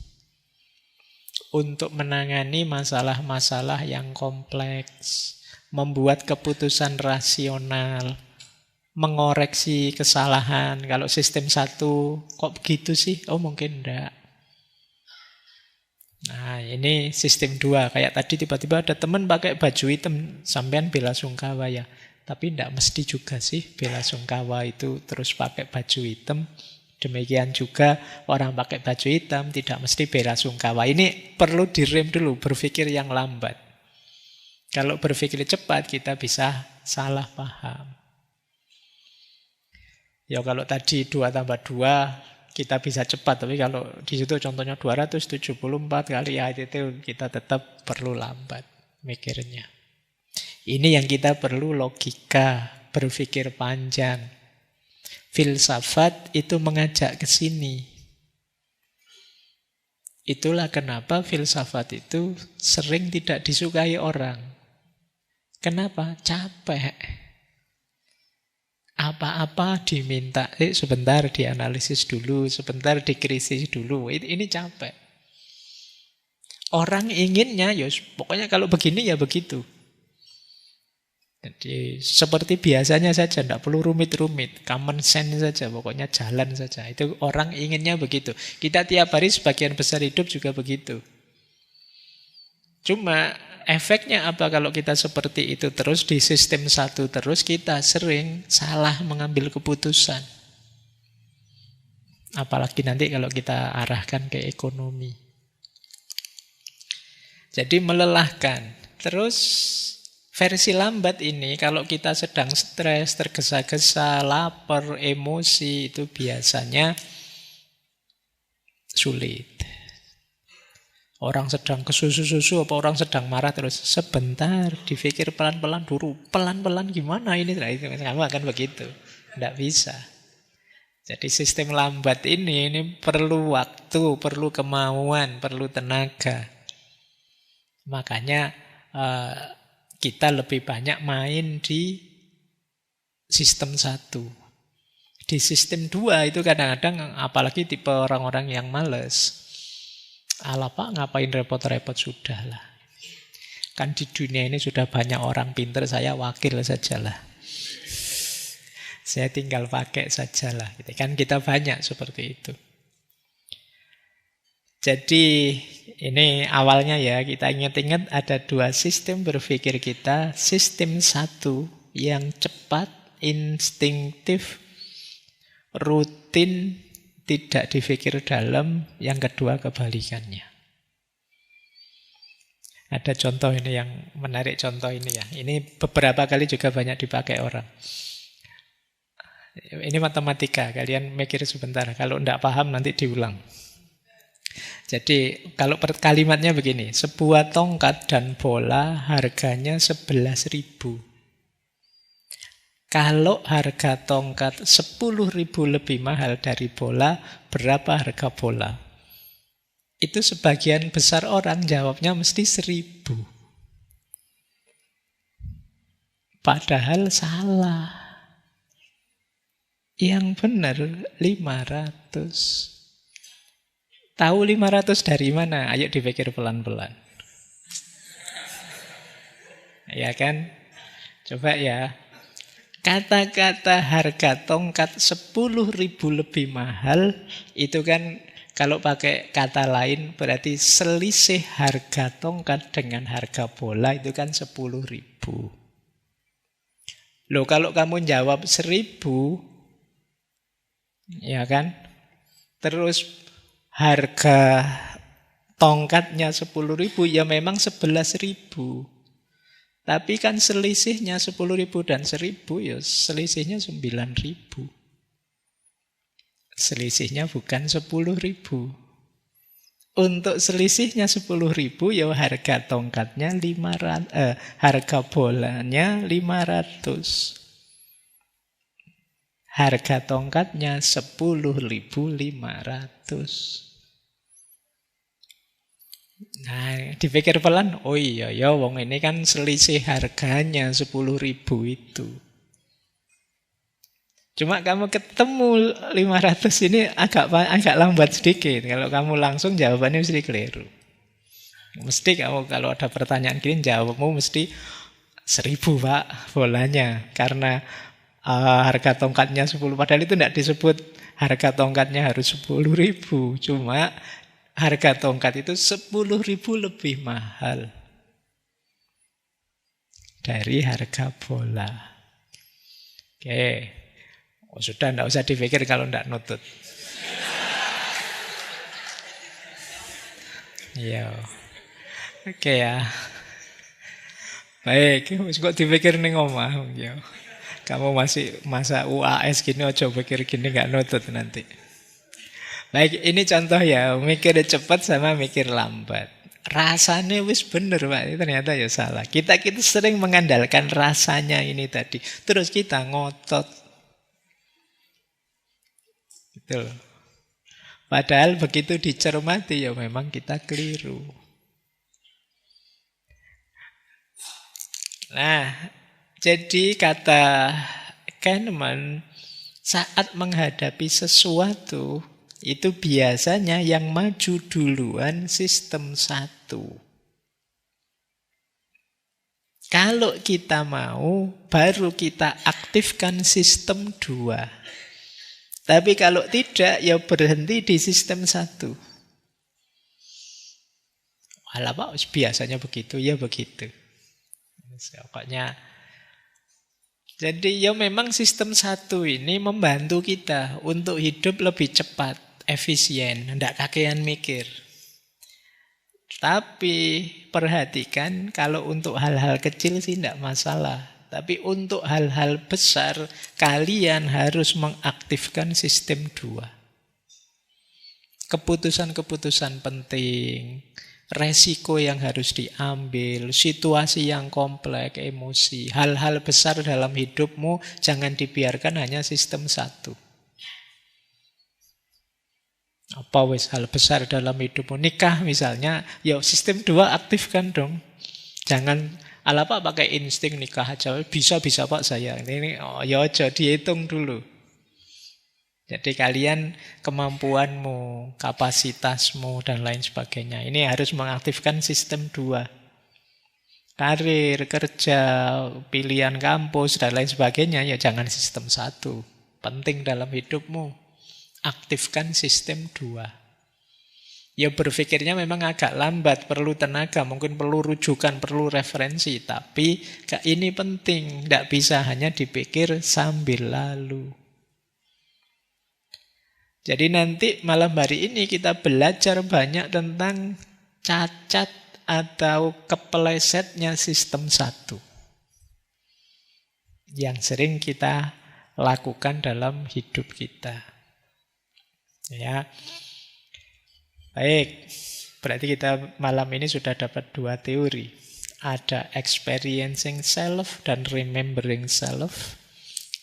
Untuk menangani masalah-masalah yang kompleks, membuat keputusan rasional, mengoreksi kesalahan. Kalau sistem satu, kok begitu sih? Oh mungkin enggak. Nah ini sistem 2. Kayak tadi tiba-tiba ada teman pakai baju hitam, sampean bela sungkawa ya. Tapi tidak mesti juga sih bela sungkawa itu terus pakai baju hitam. Demikian juga orang pakai baju hitam tidak mesti bela sungkawa. Ini perlu direm dulu, berpikir yang lambat. Kalau berpikir cepat kita bisa salah paham. Ya kalau tadi 2 tambah 2 kita bisa cepat, tapi kalau di situ contohnya 274 kali ya itu kita tetap perlu lambat mikirnya. Ini yang kita perlu logika, berpikir panjang. Filsafat itu mengajak ke sini. Itulah kenapa filsafat itu sering tidak disukai orang. Kenapa? Capek. Apa-apa diminta, sebentar dianalisis dulu, sebentar dikrisis dulu. Ini capek. Orang inginnya, ya pokoknya kalau begini ya begitu. Jadi seperti biasanya saja, tidak perlu rumit-rumit. Common sense saja, pokoknya jalan saja. Itu orang inginnya begitu. Kita tiap hari sebagian besar hidup juga begitu. Cuma efeknya apa kalau kita seperti itu terus di sistem satu terus, kita sering salah mengambil keputusan. Apalagi nanti kalau kita arahkan ke ekonomi. Jadi melelahkan. Terus versi lambat ini kalau kita sedang stres, tergesa-gesa, lapar, emosi itu biasanya sulit. Orang sedang kesusu-susu apa orang sedang marah terus sebentar dipikir pelan-pelan dulu. Pelan-pelan gimana ini? Kamu akan begitu. Tidak bisa. Jadi sistem lambat ini perlu waktu, perlu kemauan, perlu tenaga. Makanya kita lebih banyak main di sistem 1. Di sistem 2 itu kadang-kadang apalagi tipe orang-orang yang malas. Alah Pak, ngapain repot-repot, sudah lah. Kan di dunia ini sudah banyak orang pintar, saya wakil sajalah. Saya tinggal pakai sajalah. Kan kita banyak seperti itu. Jadi ini awalnya ya, kita ingat-ingat ada 2 sistem berpikir kita. Sistem 1 yang cepat, instinktif, rutin, tidak dipikir dalam. Yang kedua kebalikannya. Ada contoh ini yang menarik, contoh ini ya. Ini beberapa kali juga banyak dipakai orang. Ini matematika, kalian mikir sebentar. Kalau tidak paham nanti diulang. Jadi kalau kalimatnya begini, sebuah tongkat dan bola harganya 11.000. Kalau harga tongkat 10.000 lebih mahal dari bola, berapa harga bola? Itu sebagian besar orang jawabnya mesti 1.000. Padahal salah. Yang benar 500. Tahu 500 dari mana? Ayo dipikir pelan-pelan. Ya kan? Coba ya. Kata-kata harga tongkat 10.000 lebih mahal, itu kan kalau pakai kata lain berarti selisih harga tongkat dengan harga bola itu kan 10.000. Loh kalau kamu jawab 1.000, ya kan? Terus harga tongkatnya 10.000, ya memang 11.000. Tapi kan selisihnya 10.000 dan 1.000, ya selisihnya 9.000. Selisihnya bukan 10.000. Untuk selisihnya 10.000, ya harga tongkatnya 500, harga bolanya 500. Harga tongkatnya 10.500. Nah, dipikir pelan, oh iya ya, wong ini kan selisih harganya 10.000 itu. Cuma kamu ketemu 500 ini agak lambat sedikit. Kalau kamu langsung jawabannya mesti keliru. Mesti kamu kalau ada pertanyaan gini jawabmu mesti 1.000 Pak bolanya. Karena harga tongkatnya 10. Padahal itu tidak disebut harga tongkatnya harus 10.000. Cuma harga tongkat itu 10.000 lebih mahal dari harga bola. Oke. Oh, sudah, tidak usah dipikir kalau tidak nutut. Iya. Oke ya. Baik, kok dipikir ning omah. Kamu masih masa UAS gini, ojo pikir gini nggak nutut nanti. Baik, ini contoh ya, mikir cepat sama mikir lambat. Rasanya wis bener Pak, ternyata ya salah. Kita sering mengandalkan rasanya ini tadi. Terus kita ngotot. Gitu loh. Padahal begitu dicermati ya memang kita keliru. Nah, jadi kata Kahneman, saat menghadapi sesuatu, itu biasanya yang maju duluan sistem 1. Kalau kita mau, baru kita aktifkan sistem 2. Tapi kalau tidak, ya berhenti di sistem 1. Alah Pak, biasanya begitu, ya begitu. Pokoknya, jadi ya memang sistem 1 ini membantu kita untuk hidup lebih cepat, efisien, tidak kakean mikir. Tapi perhatikan, kalau untuk hal-hal kecil sih tidak masalah. Tapi untuk hal-hal besar, kalian harus mengaktifkan sistem 2. Keputusan-keputusan penting, resiko yang harus diambil, situasi yang kompleks, emosi, hal-hal besar dalam hidupmu jangan dibiarkan hanya sistem 1. Apa wis hal besar dalam hidupmu? Nikah misalnya, ya sistem 2 aktifkan dong. Jangan ala Pak pakai insting nikah aja. Bisa Pak saya. Ini ya aja dihitung dulu. Jadi kalian kemampuanmu, kapasitasmu dan lain sebagainya. Ini harus mengaktifkan sistem 2. Karir, kerja, pilihan kampus dan lain sebagainya ya jangan sistem 1. Penting dalam hidupmu. Aktifkan sistem 2. Ya berpikirnya memang agak lambat, perlu tenaga, mungkin perlu rujukan, perlu referensi. Tapi ini penting, tidak bisa hanya dipikir sambil lalu. Jadi nanti malam hari ini kita belajar banyak tentang cacat atau kepelesetnya sistem 1. Yang sering kita lakukan dalam hidup kita. Ya. Baik, berarti kita malam ini sudah dapat 2 teori. Ada experiencing self dan remembering self.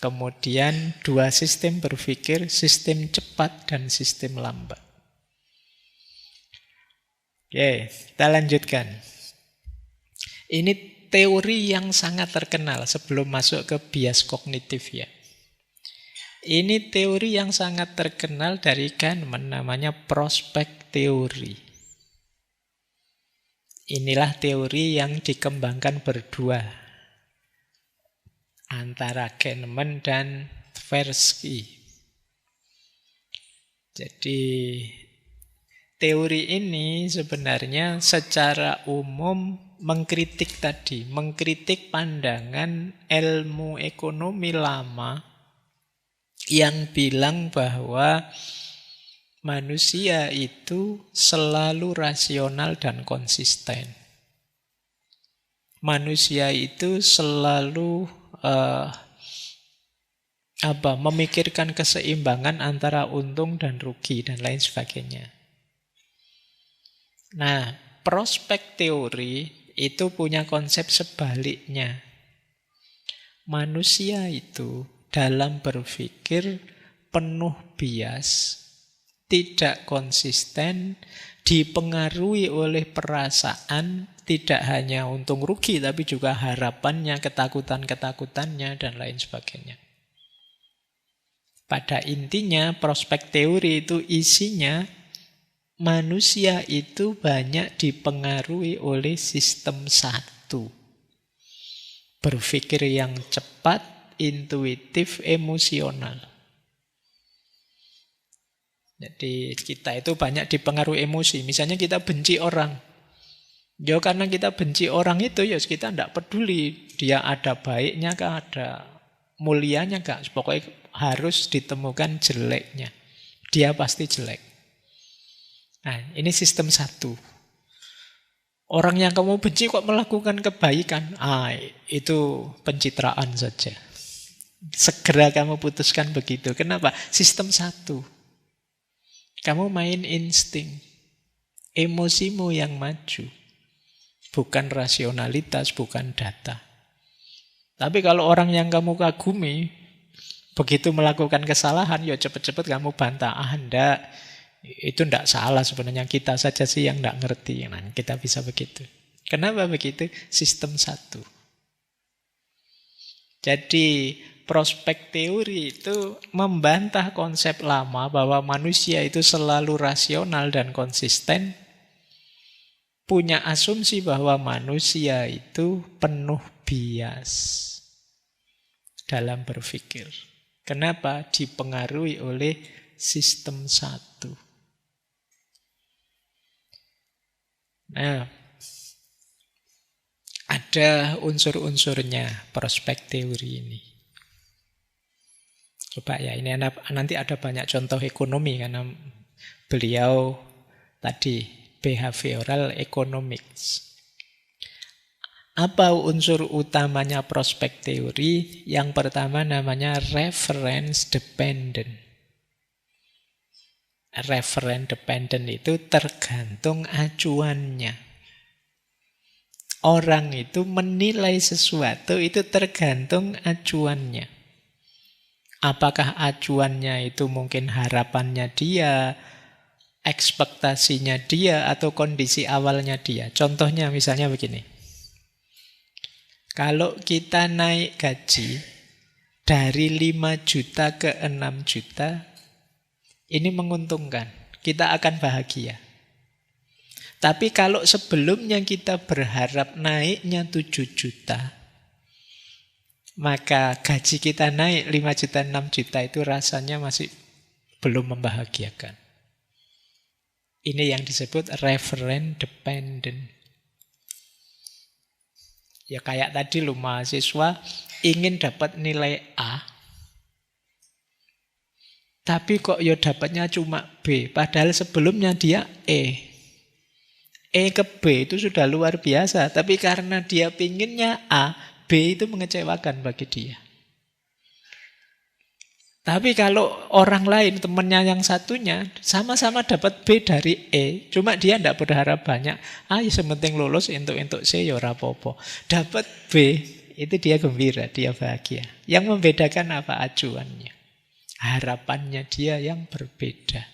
Kemudian 2 sistem berpikir, sistem cepat dan sistem lambat. Oke, kita lanjutkan. Ini teori yang sangat terkenal sebelum masuk ke bias kognitif ya. Ini teori yang sangat terkenal dari Kahneman, namanya prospek teori. Inilah teori yang dikembangkan berdua antara Kahneman dan Tversky. Jadi teori ini sebenarnya secara umum mengkritik pandangan ilmu ekonomi lama yang bilang bahwa manusia itu selalu rasional dan konsisten. Manusia itu selalu memikirkan keseimbangan antara untung dan rugi dan lain sebagainya. Nah, prospek teori itu punya konsep sebaliknya. Manusia itu dalam berpikir penuh bias, tidak konsisten, dipengaruhi oleh perasaan, tidak hanya untung rugi, tapi juga harapannya, ketakutan-ketakutannya, dan lain sebagainya. Pada intinya, prospek teori itu isinya manusia itu banyak dipengaruhi oleh sistem satu. Berpikir yang cepat, intuitif, emosional. Jadi kita itu banyak dipengaruhi emosi. Misalnya kita benci orang. Ya karena kita benci orang itu, ya kita tidak peduli. Dia ada baiknya kah, ada mulianya kah. Pokoknya harus ditemukan jeleknya. Dia pasti jelek. Nah, ini sistem satu. Orang yang kamu benci kok melakukan kebaikan, itu pencitraan saja. Segera kamu putuskan begitu. Kenapa? Sistem satu. Kamu main insting. Emosimu yang maju. Bukan rasionalitas, bukan data. Tapi kalau orang yang kamu kagumi, begitu melakukan kesalahan, ya cepat-cepat kamu bantah. Enggak. Itu tidak salah sebenarnya, kita saja sih yang tidak ngerti. Nah, kita bisa begitu. Kenapa begitu? Sistem satu. Jadi prospek teori itu membantah konsep lama bahwa manusia itu selalu rasional dan konsisten. Punya asumsi bahwa manusia itu penuh bias dalam berpikir. Kenapa? Dipengaruhi oleh sistem satu. Nah, ada unsur-unsurnya prospek teori ini. Coba ya, ini nanti ada banyak contoh ekonomi karena beliau tadi behavioral economics. Apa unsur utamanya prospek teori? Yang pertama namanya reference dependent. Reference dependent itu tergantung acuannya. Orang itu menilai sesuatu itu tergantung acuannya. Apakah acuannya itu mungkin harapannya dia, ekspektasinya dia, atau kondisi awalnya dia. Contohnya misalnya begini. Kalau kita naik gaji dari 5 juta ke 6 juta, ini menguntungkan. Kita akan bahagia. Tapi kalau sebelumnya kita berharap naiknya 7 juta, maka gaji kita naik 5 juta, 6 juta itu rasanya masih belum membahagiakan. Ini yang disebut reference dependent. Ya kayak tadi loh, mahasiswa ingin dapat nilai A, tapi kok ya dapatnya cuma B, padahal sebelumnya dia E. E ke B itu sudah luar biasa, tapi karena dia pinginnya A, B itu mengecewakan bagi dia. Tapi kalau orang lain, temannya yang satunya, sama-sama dapat B dari E, cuma dia tidak berharap banyak. Ya sementing lulus, entuk-entuk C, ya ora apa-apa. Dapat B, itu dia gembira, dia bahagia. Yang membedakan apa? Acuannya. Harapannya dia yang berbeda.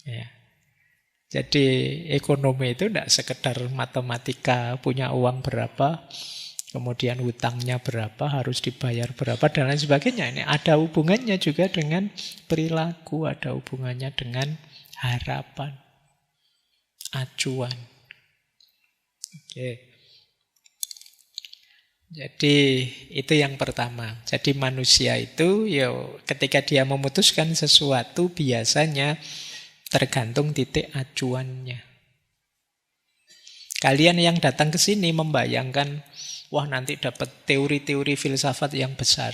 Ya. Jadi ekonomi itu tidak sekedar matematika, punya uang berapa, kemudian hutangnya berapa, harus dibayar berapa, dan lain sebagainya. Ini ada hubungannya juga dengan perilaku, ada hubungannya dengan harapan, acuan. Oke. Jadi itu yang pertama. Jadi manusia itu ketika dia memutuskan sesuatu biasanya tergantung titik acuannya. Kalian yang datang ke sini membayangkan, wah nanti dapat teori-teori filsafat yang besar.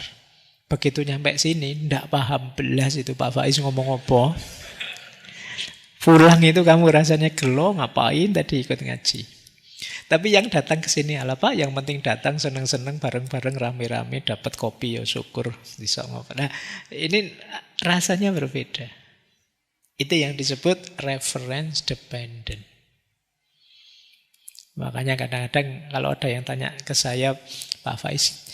Begitu nyampe sini, ndak paham belas itu Pak Faiz ngomong apa. Pulang itu kamu rasanya gelo, ngapain tadi ikut ngaji. Tapi yang datang ke sini ala Pak, yang penting datang seneng-seneng bareng-bareng rame-rame dapat kopi ya syukur bisa ngopi. Nah, ini rasanya berbeda. Itu yang disebut reference dependent. Makanya kadang-kadang kalau ada yang tanya ke saya, Pak Faiz,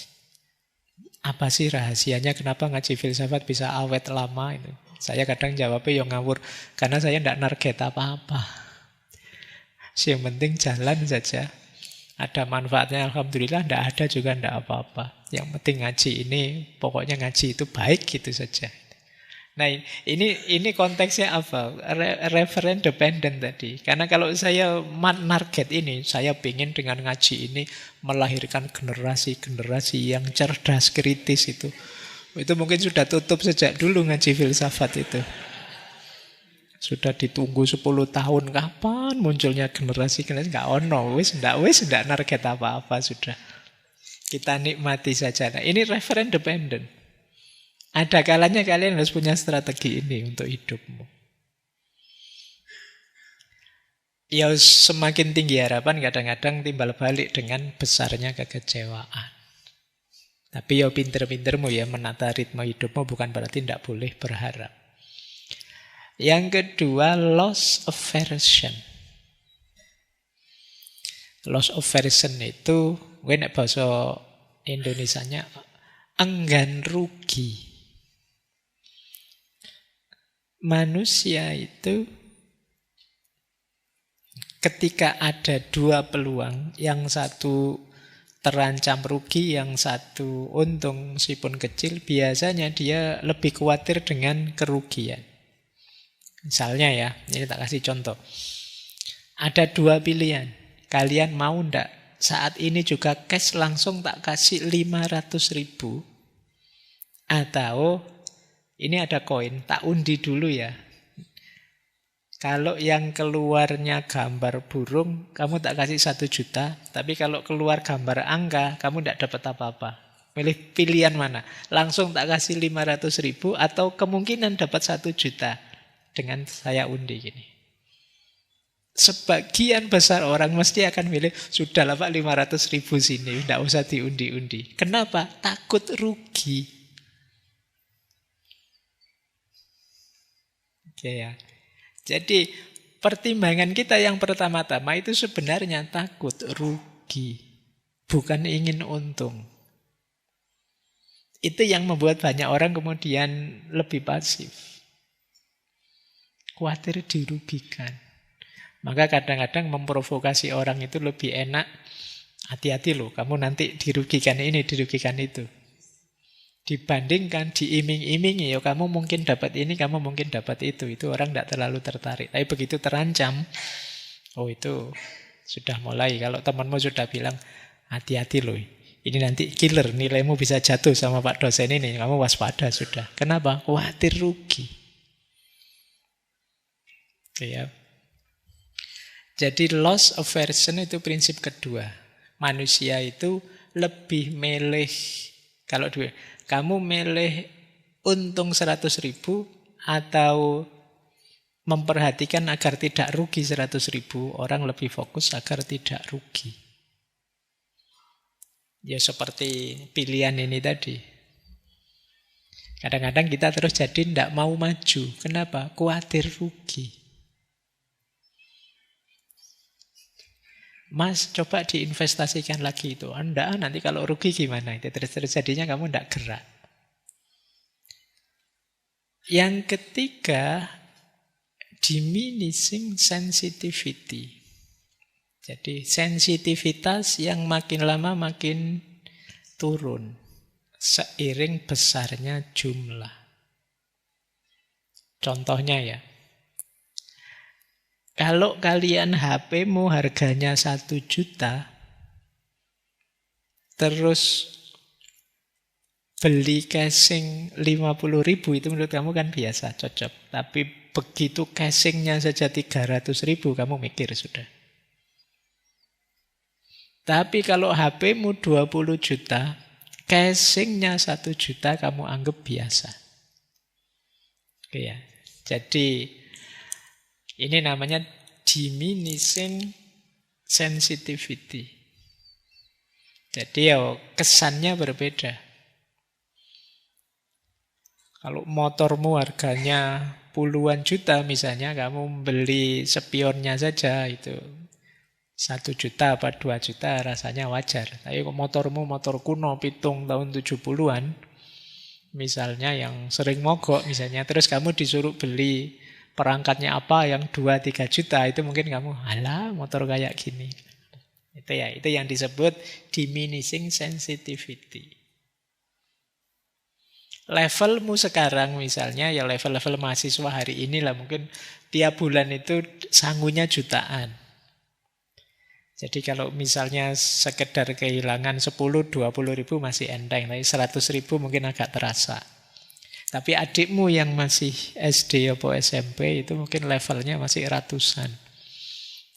apa sih rahasianya kenapa ngaji filsafat bisa awet lama itu? Saya kadang jawabnya yang ngawur, karena saya tidak target apa-apa. Yang penting jalan saja. Ada manfaatnya alhamdulillah, tidak ada juga tidak apa-apa. Yang penting ngaji ini, pokoknya ngaji itu baik gitu saja. Nah ini konteksnya apa? Referent dependent tadi. Karena kalau saya target ini, saya ingin dengan ngaji ini melahirkan generasi-generasi yang cerdas, kritis itu. Itu mungkin sudah tutup sejak dulu ngaji filsafat itu. Sudah ditunggu 10 tahun, kapan munculnya generasi-generasi, nggak ono, ndak target apa-apa sudah. Kita nikmati saja. Nah, ini referent dependent. Ada kalanya kalian harus punya strategi ini untuk hidupmu. Ya semakin tinggi harapan kadang-kadang timbal balik dengan besarnya kekecewaan. Tapi ya pinter-pintermu ya menata ritme hidupmu, bukan berarti tidak boleh berharap. Yang kedua, loss aversion. Loss aversion itu, gue nek bahasa Indonesianya enggan rugi. Manusia itu ketika ada dua peluang, yang satu terancam rugi, yang satu untung meskipun kecil, biasanya dia lebih khawatir dengan kerugian. Misalnya ya, ini tak kasih contoh. Ada dua pilihan, kalian mau ndak saat ini juga cash langsung tak kasih 500.000, atau ini ada koin, tak undi dulu ya. Kalau yang keluarnya gambar burung, kamu tak kasih 1 juta. Tapi kalau keluar gambar angka, kamu tidak dapat apa-apa. Pilih pilihan mana? Langsung tak kasih 500.000 atau kemungkinan dapat 1 juta dengan saya undi gini. Sebagian besar orang mesti akan milih, sudahlah Pak 500.000 sini, tidak usah diundi-undi. Kenapa? Takut rugi. Oke ya. Jadi pertimbangan kita yang pertama-tama itu sebenarnya takut rugi, bukan ingin untung. Itu yang membuat banyak orang kemudian lebih pasif. Khawatir dirugikan. Maka kadang-kadang memprovokasi orang itu lebih enak. Hati-hati loh, kamu nanti dirugikan ini, dirugikan itu. Dibandingkan diiming-imingi, ya kamu mungkin dapat ini, kamu mungkin dapat itu. Itu orang tidak terlalu tertarik. Tapi begitu terancam, oh itu sudah mulai. Kalau temanmu sudah bilang, hati-hati loh, ini nanti killer, nilaimu bisa jatuh sama Pak dosen ini, kamu waspada sudah. Kenapa? Khawatir rugi. Ya. Jadi loss aversion itu prinsip kedua. Manusia itu lebih milih, kalau dua, kamu milih untung 100.000 atau memperhatikan agar tidak rugi 100.000, orang lebih fokus agar tidak rugi. Ya seperti pilihan ini tadi. Kadang-kadang kita terus jadi tidak mau maju. Kenapa? Khawatir rugi. Mas, coba diinvestasikan lagi itu. Anda nanti kalau rugi gimana? Itu terus jadinya kamu tidak gerak. Yang ketiga, diminishing sensitivity. Jadi sensitivitas yang makin lama makin turun seiring besarnya jumlah. Contohnya ya, kalau kalian HP-mu harganya 1 juta, terus beli casing 50.000, itu menurut kamu kan biasa, cocok. Tapi begitu casingnya saja 300.000, kamu mikir sudah. Tapi kalau HP-mu 20 juta, Casingnya 1 juta kamu anggap biasa. Oke ya. Jadi ini namanya diminishing sensitivity. Jadi ya kesannya berbeda. Kalau motormu harganya puluhan juta misalnya, kamu beli spionnya saja itu 1 juta apa 2 juta rasanya wajar. Tapi kalau motormu motor kuno pitung tahun 70-an, misalnya yang sering mogok misalnya, terus kamu disuruh beli perangkatnya apa yang 2-3 juta, itu mungkin kamu, alah motor kayak gini. Itu ya, itu yang disebut diminishing sensitivity. Levelmu sekarang misalnya, ya level-level mahasiswa hari ini lah, mungkin tiap bulan itu sangunya jutaan. Jadi kalau misalnya sekedar kehilangan 10-20 ribu masih enteng, tapi 100 ribu mungkin agak terasa. Tapi adikmu yang masih SD atau SMP itu mungkin levelnya masih ratusan.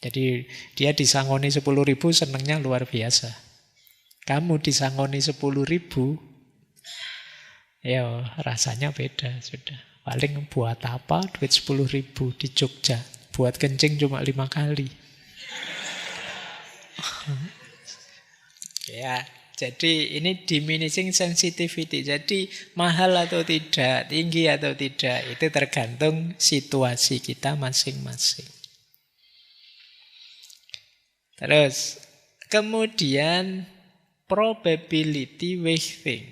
Jadi dia disangoni 10 ribu senengnya luar biasa. Kamu disangoni 10 ribu, ya rasanya beda sudah. Paling buat apa duit 10 ribu di Jogja? Buat kencing cuma 5 kali. Ya, jadi ini diminishing sensitivity. Jadi mahal atau tidak, tinggi atau tidak, itu tergantung situasi kita masing-masing. Terus, kemudian probability weighting.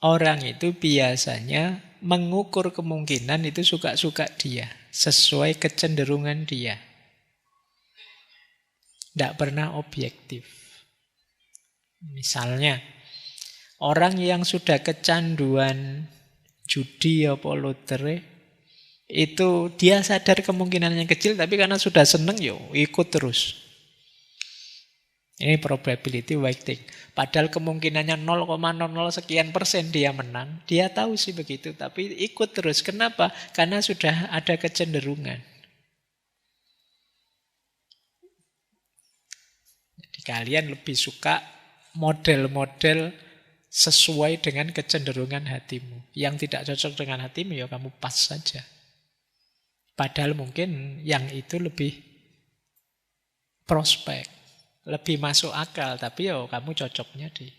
Orang itu biasanya mengukur kemungkinan itu suka-suka dia, sesuai kecenderungan dia. Tidak pernah objektif. Misalnya, orang yang sudah kecanduan judi atau lotre, itu dia sadar kemungkinannya kecil, tapi karena sudah seneng, yo ikut terus. Ini probability weighting. Padahal kemungkinannya 0,00 sekian persen dia menang. Dia tahu sih begitu, tapi ikut terus. Kenapa? Karena sudah ada kecenderungan. Kalian lebih suka model-model sesuai dengan kecenderungan hatimu. Yang tidak cocok dengan hatimu, ya kamu pas saja. Padahal mungkin yang itu lebih prospek, lebih masuk akal, tapi ya kamu cocoknya di.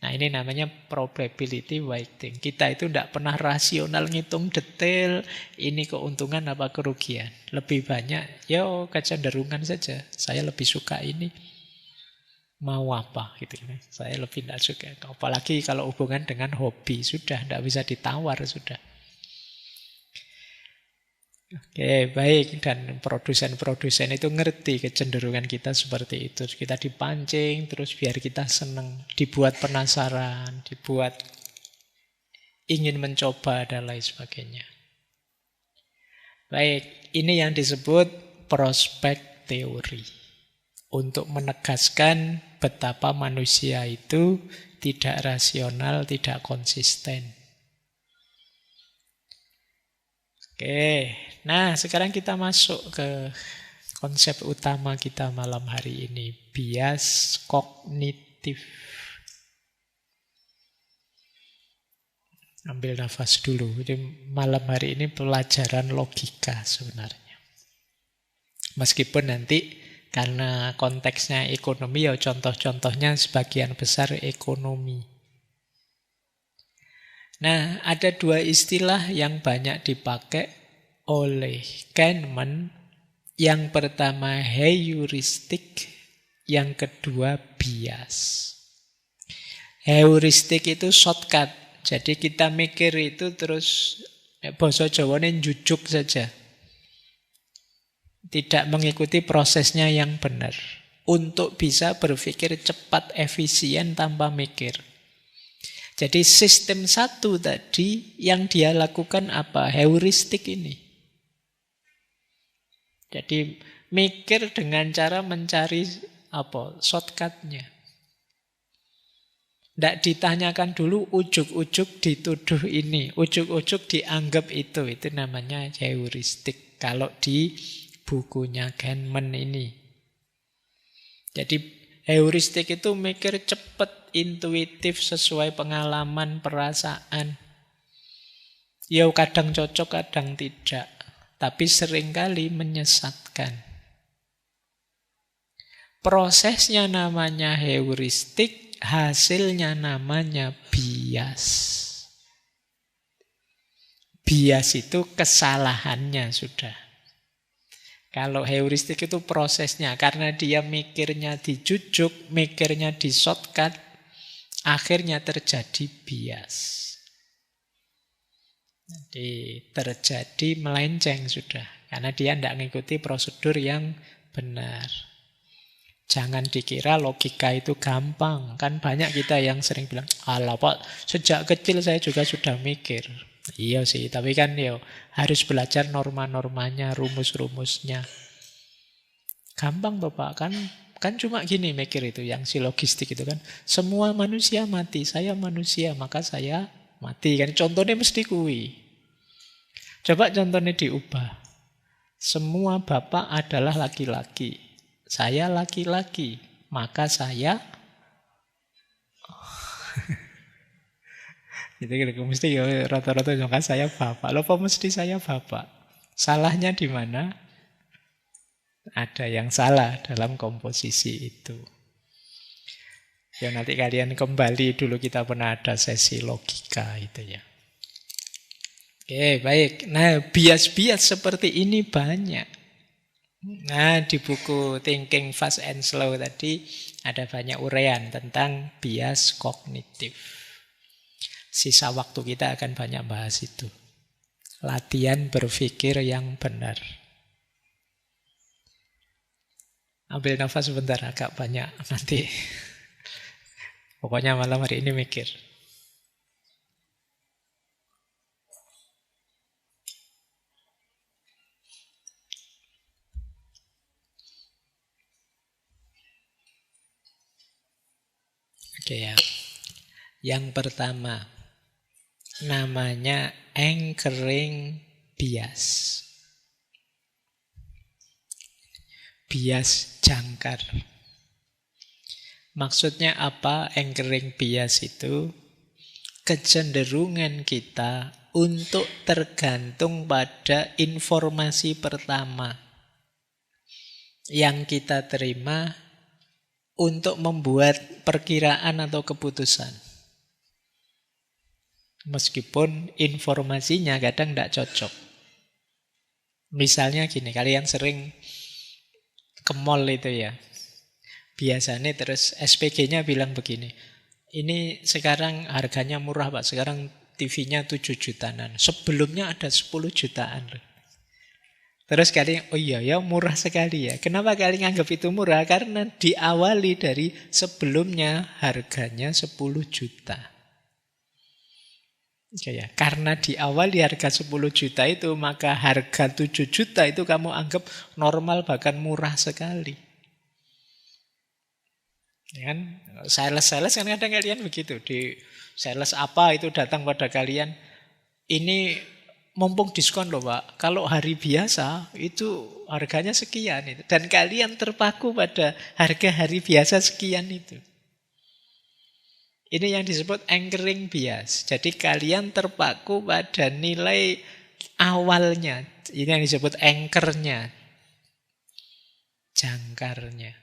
Nah ini namanya probability weighting. Kita itu tidak pernah rasional ngitung detail ini keuntungan apa kerugian. Lebih banyak ya kecenderungan saja. Saya lebih suka ini. Mau apa gitu. Saya lebih tidak suka. Apalagi kalau hubungan dengan hobi. Sudah tidak bisa ditawar sudah. Oke, baik. Dan produsen-produsen itu ngerti kecenderungan kita seperti itu. Kita dipancing, terus biar kita senang. Dibuat penasaran, dibuat ingin mencoba, dan lain sebagainya. Baik, ini yang disebut prospek teori. Untuk menegaskan betapa manusia itu tidak rasional, tidak konsisten. Oke, nah sekarang kita masuk ke konsep utama kita malam hari ini, bias kognitif. Ambil nafas dulu. Jadi malam hari ini pelajaran logika sebenarnya. Meskipun nanti karena konteksnya ekonomi, ya contoh-contohnya sebagian besar ekonomi. Nah, ada dua istilah yang banyak dipakai oleh Kahneman. Yang pertama heuristik, yang kedua bias. Heuristik itu shortcut. Jadi kita mikir itu terus basa Jawane njujuk saja. Tidak mengikuti prosesnya yang benar. Untuk bisa berpikir cepat, efisien tanpa mikir. Jadi sistem satu tadi yang dia lakukan apa? Heuristik ini. Jadi mikir dengan cara mencari apa? Shortcutnya. Tidak ditanyakan dulu, ujuk-ujuk dituduh ini, ujuk-ujuk dianggap itu. Itu namanya heuristik. Kalau di bukunya Kahneman ini. Jadi heuristik itu mikir cepet, intuitif, sesuai pengalaman, perasaan. Ya kadang cocok, kadang tidak. Tapi seringkali menyesatkan. Prosesnya namanya heuristik, hasilnya namanya bias. Bias itu kesalahannya sudah. Kalau heuristik itu prosesnya, karena dia mikirnya dijujuk, mikirnya di shortcut, akhirnya terjadi bias. Jadi terjadi melenceng sudah, karena dia tidak mengikuti prosedur yang benar. Jangan dikira logika itu gampang. Kan banyak kita yang sering bilang, alah Pak, sejak kecil saya juga sudah mikir. Iya sih, tapi kan harus belajar norma-normanya, rumus-rumusnya. Gampang Bapak, kan cuma gini mikir itu, yang silogistik itu kan. Semua manusia mati, saya manusia, maka saya mati. Kan contohnya mesti kui. Coba contohnya diubah. Semua bapak adalah laki-laki. Saya laki-laki, maka saya gitu mesti rata-rata juga saya bapak. Loh, kok mesti saya bapak? Salahnya di mana? Ada yang salah dalam komposisi itu. Ya nanti kalian kembali dulu, kita pernah ada sesi logika itu ya. Oke, baik. Nah, bias-bias seperti ini banyak. Nah, di buku Thinking Fast and Slow tadi ada banyak uraian tentang bias kognitif. Sisa waktu kita akan banyak bahas itu. Latihan berpikir yang benar. Ambil nafas sebentar, agak banyak nanti. Pokoknya malam hari ini mikir. Oke ya. Yang pertama, namanya anchoring bias. Bias jangkar. Maksudnya apa anchoring bias itu? Kecenderungan kita untuk tergantung pada informasi pertama yang kita terima untuk membuat perkiraan atau keputusan. Meskipun informasinya kadang tidak cocok. Misalnya gini, kalian sering ke mall itu ya. Biasanya terus SPG-nya bilang begini, ini sekarang harganya murah Pak, sekarang TV-nya 7 jutaan. Sebelumnya ada 10 jutaan loh. Terus kalian, oh iya ya murah sekali ya. Kenapa kalian anggap itu murah? Karena diawali dari sebelumnya harganya 10 juta. Oke ya, karena diawali harga 10 juta itu, maka harga 7 juta itu kamu anggap normal bahkan murah sekali. Ya kan? Sales-sales kan kadang kalian begitu. Di sales apa itu datang pada kalian, ini mumpung diskon loh Pak. Kalau hari biasa itu harganya sekian itu. Dan kalian terpaku pada harga hari biasa sekian itu. Ini yang disebut anchoring bias. Jadi kalian terpaku pada nilai awalnya. Ini yang disebut anchornya. Jangkarnya.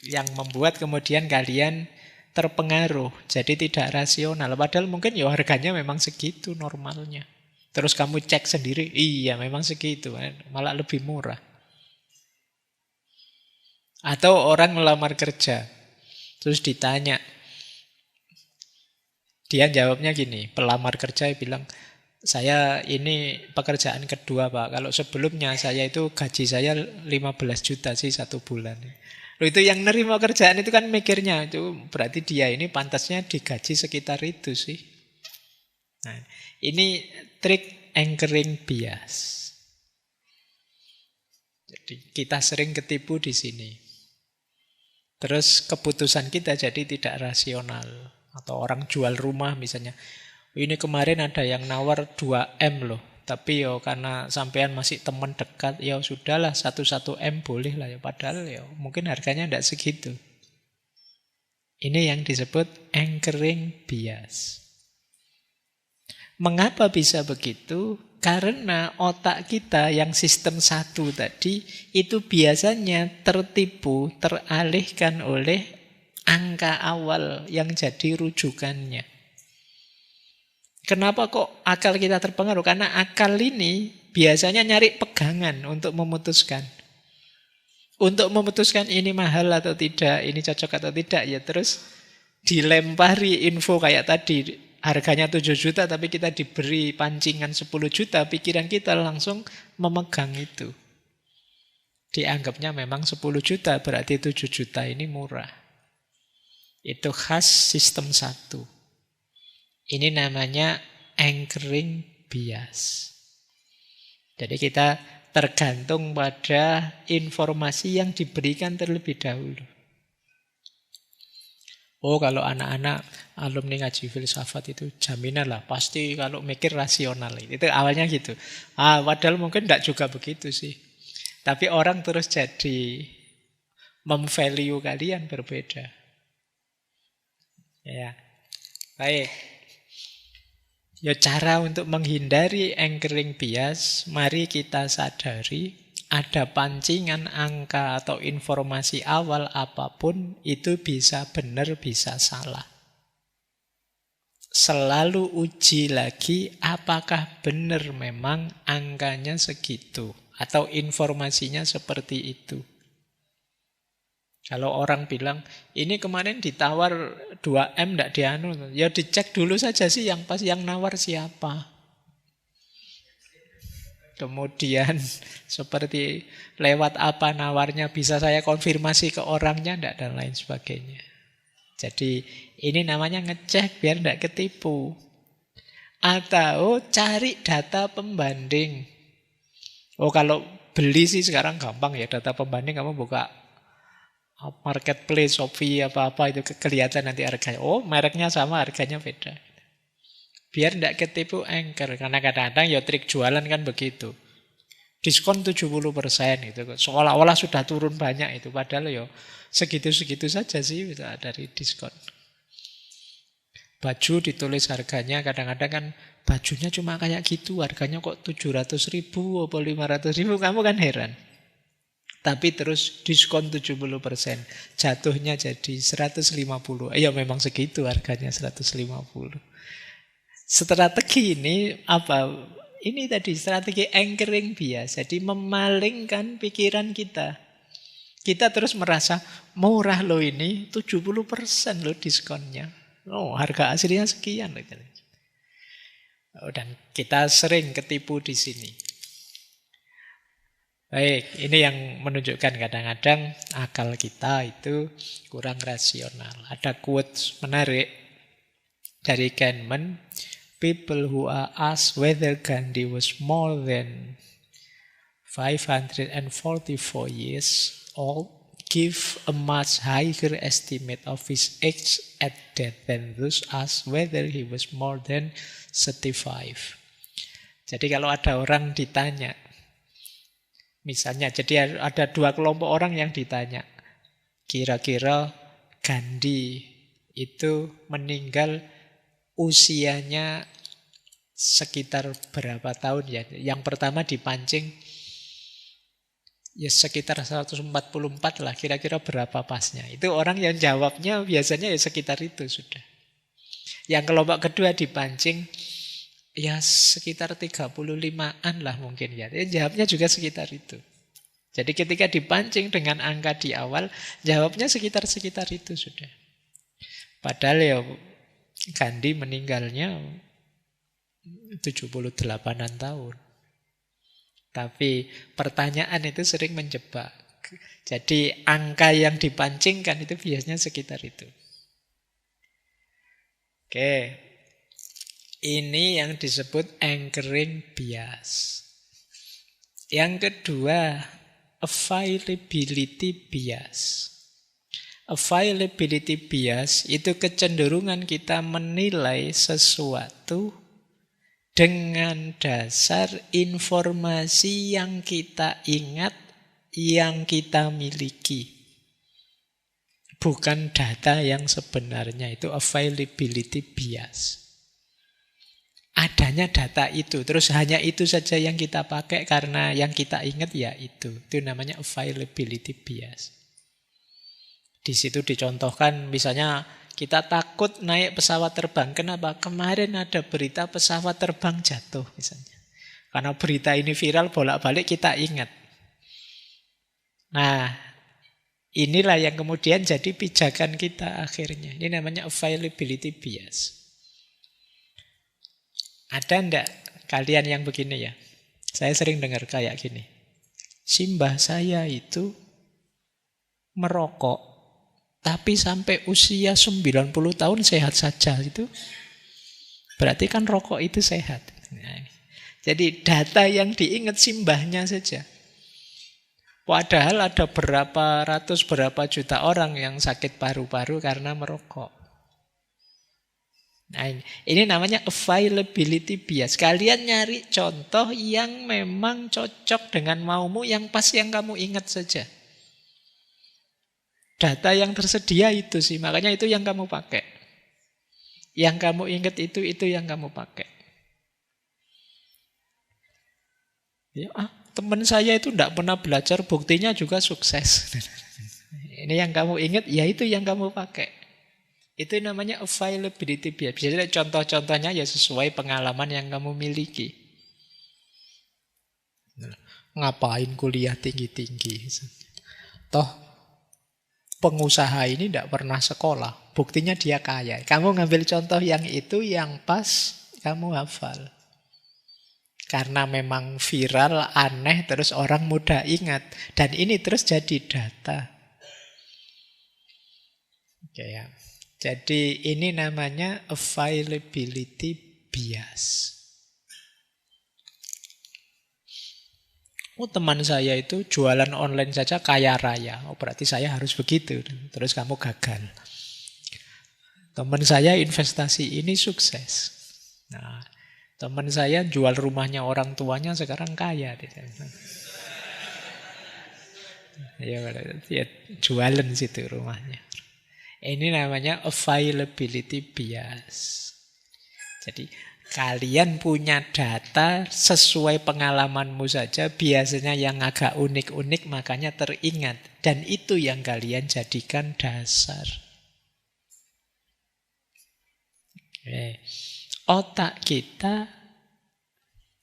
Yang membuat kemudian kalian terpengaruh, jadi tidak rasional. Padahal mungkin ya harganya memang segitu normalnya. Terus kamu cek sendiri, iya memang segitu, malah lebih murah. Atau orang melamar kerja, terus ditanya, dia jawabnya gini, pelamar kerja bilang, saya ini pekerjaan kedua Pak, kalau sebelumnya saya itu gaji saya 15 juta sih 1 bulan. Loh, itu yang nerima kerjaan itu kan mikirnya, itu berarti dia ini pantasnya digaji sekitar itu sih. Nah, ini trik anchoring bias. Jadi kita sering ketipu di sini. Terus keputusan kita jadi tidak rasional. Atau orang jual rumah misalnya, ini kemarin ada yang nawar 2M loh, Tapi yo karena sampean masih teman dekat, ya sudahlah 1 M boleh lah ya. Padahal ya mungkin harganya tidak segitu. Ini yang disebut anchoring bias. Mengapa bisa begitu? Karena otak kita yang sistem 1 tadi itu biasanya tertipu, teralihkan oleh angka awal yang jadi rujukannya. Kenapa kok akal kita terpengaruh? Karena akal ini biasanya nyari pegangan untuk memutuskan. Untuk memutuskan ini mahal atau tidak, ini cocok atau tidak, ya terus dilempari info kayak tadi, harganya 7 juta tapi kita diberi pancingan 10 juta, pikiran kita langsung memegang itu. Dianggapnya memang 10 juta, berarti 7 juta ini murah. Itu khas sistem 1. Ini namanya anchoring bias. Jadi kita tergantung pada informasi yang diberikan terlebih dahulu. Oh, kalau anak-anak alumni ngaji filsafat itu jaminan lah, pasti kalau mikir rasional. Itu awalnya gitu. Padahal mungkin tidak juga begitu sih. Tapi orang terus jadi memvalue kalian berbeda. Ya, baik. Ya, cara untuk menghindari anchoring bias, mari kita sadari ada pancingan angka atau informasi awal apapun itu bisa benar, bisa salah. Selalu uji lagi apakah benar memang angkanya segitu atau informasinya seperti itu. Kalau orang bilang, ini kemarin ditawar 2M tidak dianu, ya dicek dulu saja sih yang pas yang nawar siapa. Kemudian seperti lewat apa nawarnya, bisa saya konfirmasi ke orangnya tidak, dan lain sebagainya. Jadi ini namanya ngecek biar tidak ketipu. Atau cari data pembanding. Oh, kalau beli sih sekarang gampang ya, data pembanding kamu buka marketplace, Shopee, apa-apa itu kelihatan nanti harganya. Oh, mereknya sama, harganya beda. Biar tidak ketipu anchor. Karena kadang-kadang ya trik jualan kan begitu. Diskon 70% itu. Seolah-olah sudah turun banyak itu. Padahal ya segitu-segitu saja sih dari diskon. Baju ditulis harganya, kadang-kadang kan bajunya cuma kayak gitu. Harganya kok 700.000 atau 500.000. Kamu kan heran. Tapi terus diskon 70%. Jatuhnya jadi 150. Ya memang segitu harganya 150. Strategi ini apa? Ini tadi strategi anchoring bias. Jadi memalingkan pikiran kita. Kita terus merasa murah loh ini, 70% loh diskonnya. Oh, harga aslinya sekian. Dan kita sering ketipu di sini. Baik, ini yang menunjukkan kadang-kadang akal kita itu kurang rasional. Ada quotes menarik dari Kahneman. People who are asked whether Gandhi was more than 544 years old give a much higher estimate of his age at death than those asked whether he was more than 35. Jadi kalau ada orang ditanya, misalnya, jadi ada 2 kelompok orang yang ditanya, kira-kira Gandhi itu meninggal usianya sekitar berapa tahun ya? Yang pertama dipancing, ya sekitar 144 lah, kira-kira berapa pasnya. Itu orang yang jawabnya biasanya ya sekitar itu sudah. Yang kelompok kedua dipancing, ya sekitar 35-an lah mungkin ya. Jawabnya juga sekitar itu. Jadi ketika dipancing dengan angka di awal, jawabnya sekitar-sekitar itu sudah. Padahal ya Gandhi meninggalnya 78-an tahun. Tapi pertanyaan itu sering menjebak. Jadi angka yang dipancingkan itu biasanya sekitar itu. Oke. Ini yang disebut anchoring bias. Yang kedua, availability bias. Availability bias itu kecenderungan kita menilai sesuatu dengan dasar informasi yang kita ingat, yang kita miliki. Bukan data yang sebenarnya, itu availability bias. Adanya data itu, terus hanya itu saja yang kita pakai karena yang kita ingat ya itu. Itu namanya availability bias. Di situ dicontohkan misalnya kita takut naik pesawat terbang. Kenapa? Kemarin ada berita pesawat terbang jatuh misalnya. Karena berita ini viral bolak-balik kita ingat. Nah, inilah yang kemudian jadi pijakan kita akhirnya. Ini namanya availability bias. Ada enggak kalian yang begini ya? Saya sering dengar kayak gini. Simbah saya itu merokok, tapi sampai usia 90 tahun sehat saja. Itu berarti kan rokok itu sehat. Nah, jadi data yang diingat simbahnya saja. Padahal ada berapa ratus, berapa juta orang yang sakit paru-paru karena merokok. Nah, ini namanya availability bias. Kalian nyari contoh yang memang cocok dengan maumu, yang pas yang kamu ingat saja. Data yang tersedia itu sih, makanya itu yang kamu pakai. Yang kamu ingat itu yang kamu pakai. Ya, teman saya itu tidak pernah belajar, buktinya juga sukses. Ini yang kamu ingat, ya itu yang kamu pakai. Itu namanya availability bias. Jadi contoh-contohnya ya sesuai pengalaman yang kamu miliki. Ngapain kuliah tinggi-tinggi? Toh pengusaha ini tidak pernah sekolah. Buktinya dia kaya. Kamu ngambil contoh yang itu yang pas kamu hafal. Karena memang viral, aneh, terus orang mudah ingat. Dan ini terus jadi data. Oke ya. Jadi ini namanya availability bias. Oh, teman saya itu jualan online saja kaya raya. Oh, berarti saya harus begitu. Terus kamu gagal. Teman saya investasi ini sukses. Nah, teman saya jual rumahnya orang tuanya sekarang kaya. Ya, jualan situ rumahnya. Ini namanya availability bias. Jadi kalian punya data sesuai pengalamanmu saja, biasanya yang agak unik-unik makanya teringat. Dan itu yang kalian jadikan dasar. Oke. Otak kita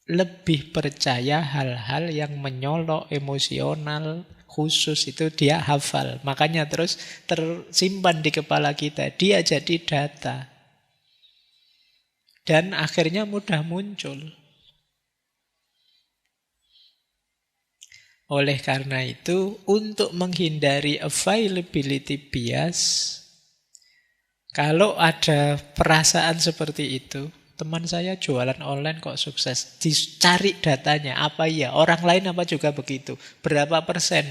lebih percaya hal-hal yang menyolok emosional, khusus itu dia hafal. Makanya terus tersimpan di kepala kita. Dia jadi data. Dan akhirnya mudah muncul. Oleh karena itu, untuk menghindari availability bias, kalau ada perasaan seperti itu, teman saya jualan online kok sukses. Dicari datanya, apa iya? Orang lain apa juga begitu? Berapa persen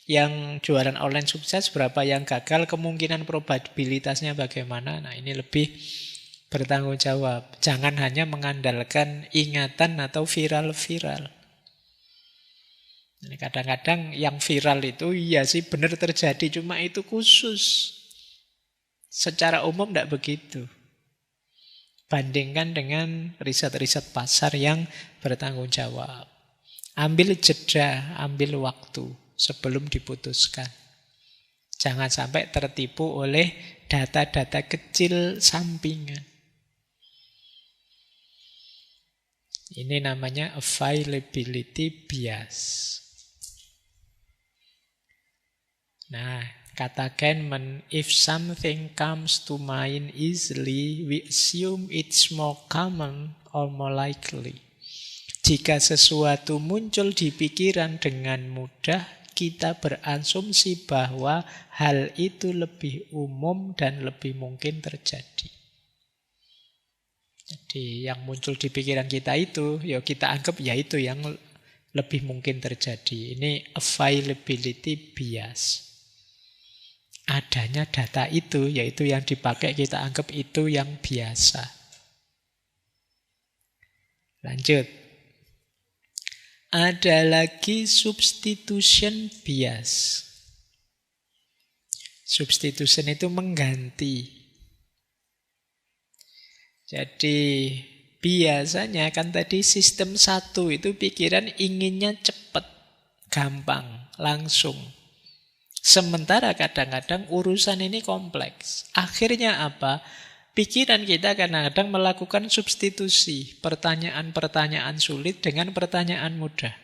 yang jualan online sukses, berapa yang gagal, kemungkinan probabilitasnya bagaimana? Nah, ini lebih bertanggung jawab. Jangan hanya mengandalkan ingatan atau viral-viral. Kadang-kadang yang viral itu iya sih benar terjadi, cuma itu khusus. Secara umum tidak begitu. Bandingkan dengan riset-riset pasar yang bertanggung jawab. Ambil jeda, ambil waktu sebelum diputuskan. Jangan sampai tertipu oleh data-data kecil sampingan. Ini namanya availability bias. Nah, kata Kahneman, if something comes to mind easily, we assume it's more common or more likely. Jika sesuatu muncul di pikiran dengan mudah, kita berasumsi bahwa hal itu lebih umum dan lebih mungkin terjadi. Jadi yang muncul di pikiran kita itu, ya kita anggap ya itu yang lebih mungkin terjadi. Ini availability bias. Adanya data itu, yaitu yang dipakai kita anggap itu yang biasa. Lanjut. Ada lagi substitution bias. Substitution itu mengganti. Jadi biasanya kan tadi sistem satu itu pikiran inginnya cepat, gampang, langsung. Sementara kadang-kadang urusan ini kompleks. Akhirnya apa? Pikiran kita kadang-kadang melakukan substitusi pertanyaan-pertanyaan sulit dengan pertanyaan mudah.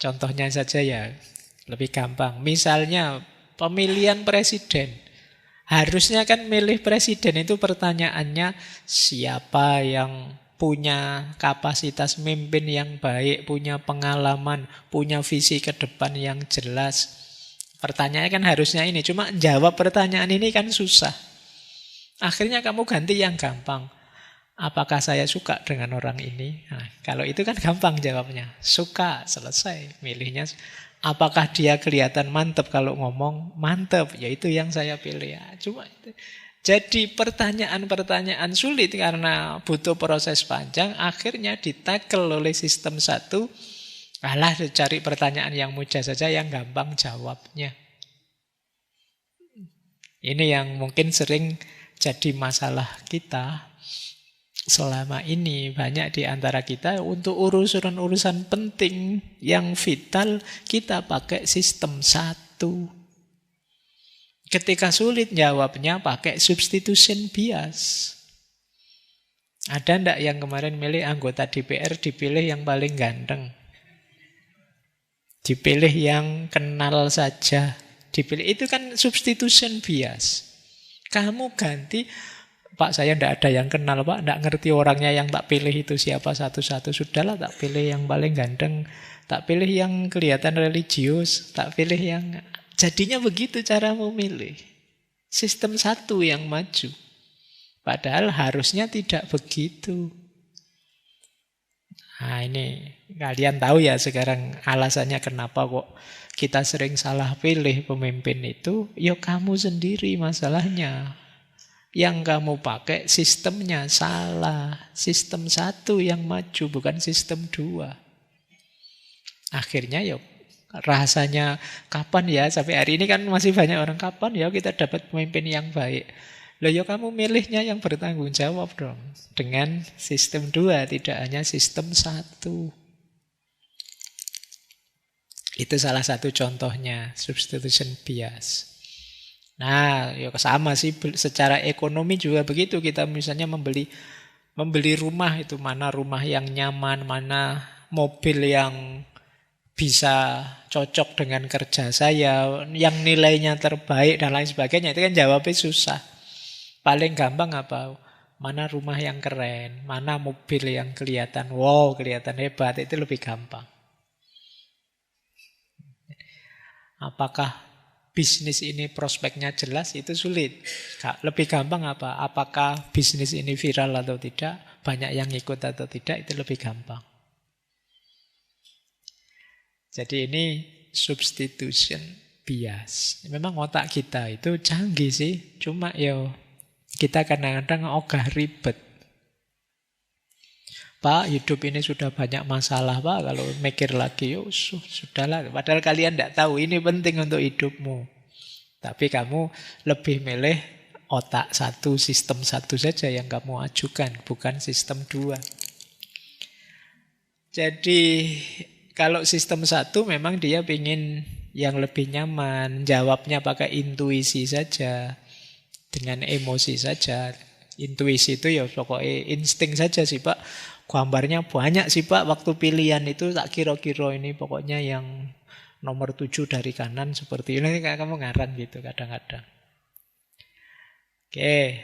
Contohnya saja ya, lebih gampang. Misalnya pemilihan presiden. Harusnya kan milih presiden itu pertanyaannya siapa yang punya kapasitas mimpin yang baik, punya pengalaman, punya visi ke depan yang jelas. Pertanyaannya kan harusnya ini, cuma jawab pertanyaan ini kan susah. Akhirnya kamu ganti yang gampang. Apakah saya suka dengan orang ini? Nah, kalau itu kan gampang jawabnya. Suka, selesai. Milihnya. Apakah dia kelihatan mantep kalau ngomong? Mantep, ya itu yang saya pilih. Ya, cuma itu. Jadi pertanyaan-pertanyaan sulit karena butuh proses panjang, akhirnya ditackle oleh sistem satu. Alah, cari pertanyaan yang mudah saja, yang gampang jawabnya. Ini yang mungkin sering jadi masalah kita selama ini. Banyak di antara kita untuk urusan-urusan penting yang vital, kita pakai sistem satu. Ketika sulit jawabnya, pakai substitution bias. Ada ndak yang kemarin milih anggota DPR dipilih yang paling ganteng? Dipilih yang kenal saja. Dipilih itu kan substitution bias. Kamu ganti, Pak saya tidak ada yang kenal Pak, tidak ngerti orangnya yang tak pilih itu siapa satu-satu. Sudahlah tak pilih yang paling ganteng, tak pilih yang kelihatan religius, tak pilih yang... Jadinya begitu cara memilih. Sistem satu yang maju. Padahal harusnya tidak begitu. Nah ini kalian tahu ya sekarang alasannya kenapa kok kita sering salah pilih pemimpin itu. Ya kamu sendiri masalahnya. Yang kamu pakai sistemnya salah. Sistem satu yang maju bukan sistem dua. Akhirnya ya rasanya kapan ya sampai hari ini kan masih banyak orang kapan ya kita dapat pemimpin yang baik. Loh ya kamu milihnya yang bertanggung jawab dong. Dengan sistem 2, tidak hanya sistem 1. Itu salah satu contohnya, substitution bias. Nah, ya sama sih secara ekonomi juga begitu. Kita misalnya membeli rumah itu, mana rumah yang nyaman, mana mobil yang bisa cocok dengan kerja saya, yang nilainya terbaik dan lain sebagainya. Itu kan jawabnya susah. Paling gampang apa? Mana rumah yang keren, mana mobil yang kelihatan wow, kelihatan hebat, itu lebih gampang. Apakah bisnis ini prospeknya jelas, itu sulit. Lebih gampang apa? Apakah bisnis ini viral atau tidak, banyak yang ikut atau tidak, itu lebih gampang. Jadi ini substitution bias. Memang otak kita itu canggih sih, cuma kita kadang-kadang ogah ribet. Pak, hidup ini sudah banyak masalah, Pak. Kalau mikir lagi, sudahlah. Padahal kalian tidak tahu, ini penting untuk hidupmu. Tapi kamu lebih milih otak satu, sistem satu saja yang kamu ajukan, bukan sistem 2. Jadi, kalau sistem satu memang dia ingin yang lebih nyaman, jawabnya pakai intuisi saja. Dengan emosi saja. Intuisi itu ya pokoknya insting saja sih Pak. Gambarnya banyak sih Pak. Waktu pilihan itu tak kira-kira ini pokoknya yang nomor 7 dari kanan seperti ini. Kayak kamu ngaran gitu kadang-kadang. Oke.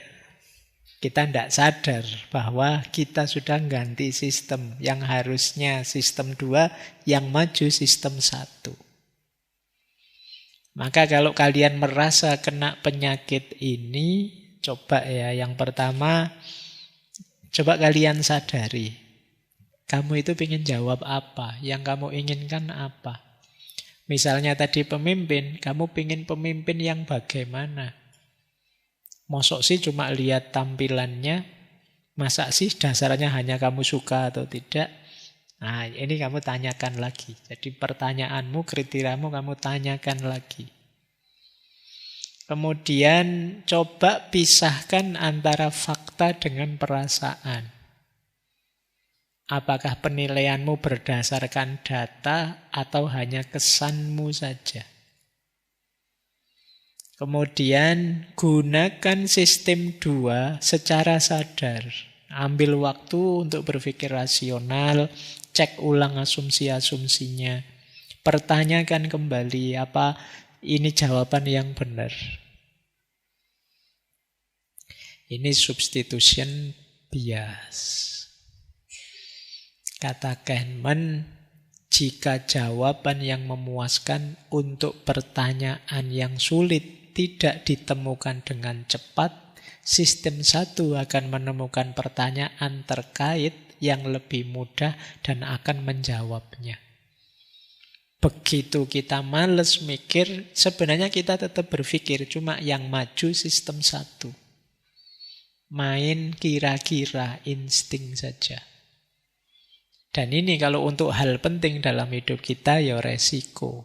Kita tidak sadar bahwa kita sudah ganti sistem. Yang harusnya sistem 2, yang maju sistem 1. Maka kalau kalian merasa kena penyakit ini, coba ya, yang pertama, coba kalian sadari. Kamu itu ingin jawab apa? Yang kamu inginkan apa? Misalnya tadi pemimpin, kamu ingin pemimpin yang bagaimana? Mosok sih cuma lihat tampilannya, Masa sih dasarnya hanya kamu suka atau tidak? Nah, ini kamu tanyakan lagi. Jadi pertanyaanmu, kriteriamu kamu tanyakan lagi. Kemudian coba pisahkan antara fakta dengan perasaan. Apakah penilaianmu berdasarkan data atau hanya kesanmu saja? Kemudian gunakan sistem 2 secara sadar. Ambil waktu untuk berpikir rasional, cek ulang asumsi-asumsinya. Pertanyakan kembali apa ini jawaban yang benar. Ini substitution bias. Kata Kahneman, jika jawaban yang memuaskan untuk pertanyaan yang sulit tidak ditemukan dengan cepat, sistem 1 akan menemukan pertanyaan terkait yang lebih mudah dan akan menjawabnya. Begitu kita males mikir, sebenarnya kita tetap berpikir, cuma yang maju sistem 1. Main kira-kira, insting saja. Dan ini kalau untuk hal penting dalam hidup kita, ya resiko.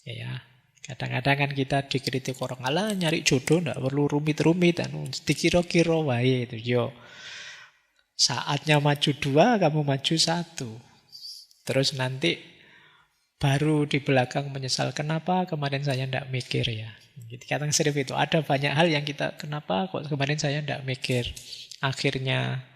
Ya, kadang-kadang kan kita dikritik orang, alah nyari jodoh ndak perlu rumit-rumit, dikira-kira wae itu. Yo, saatnya maju 2, kamu maju 1. Terus nanti baru di belakang menyesal, kenapa kemarin saya ndak mikir ya. Jadi kadang sering itu, ada banyak hal yang kita, kenapa kok kemarin saya ndak mikir. Akhirnya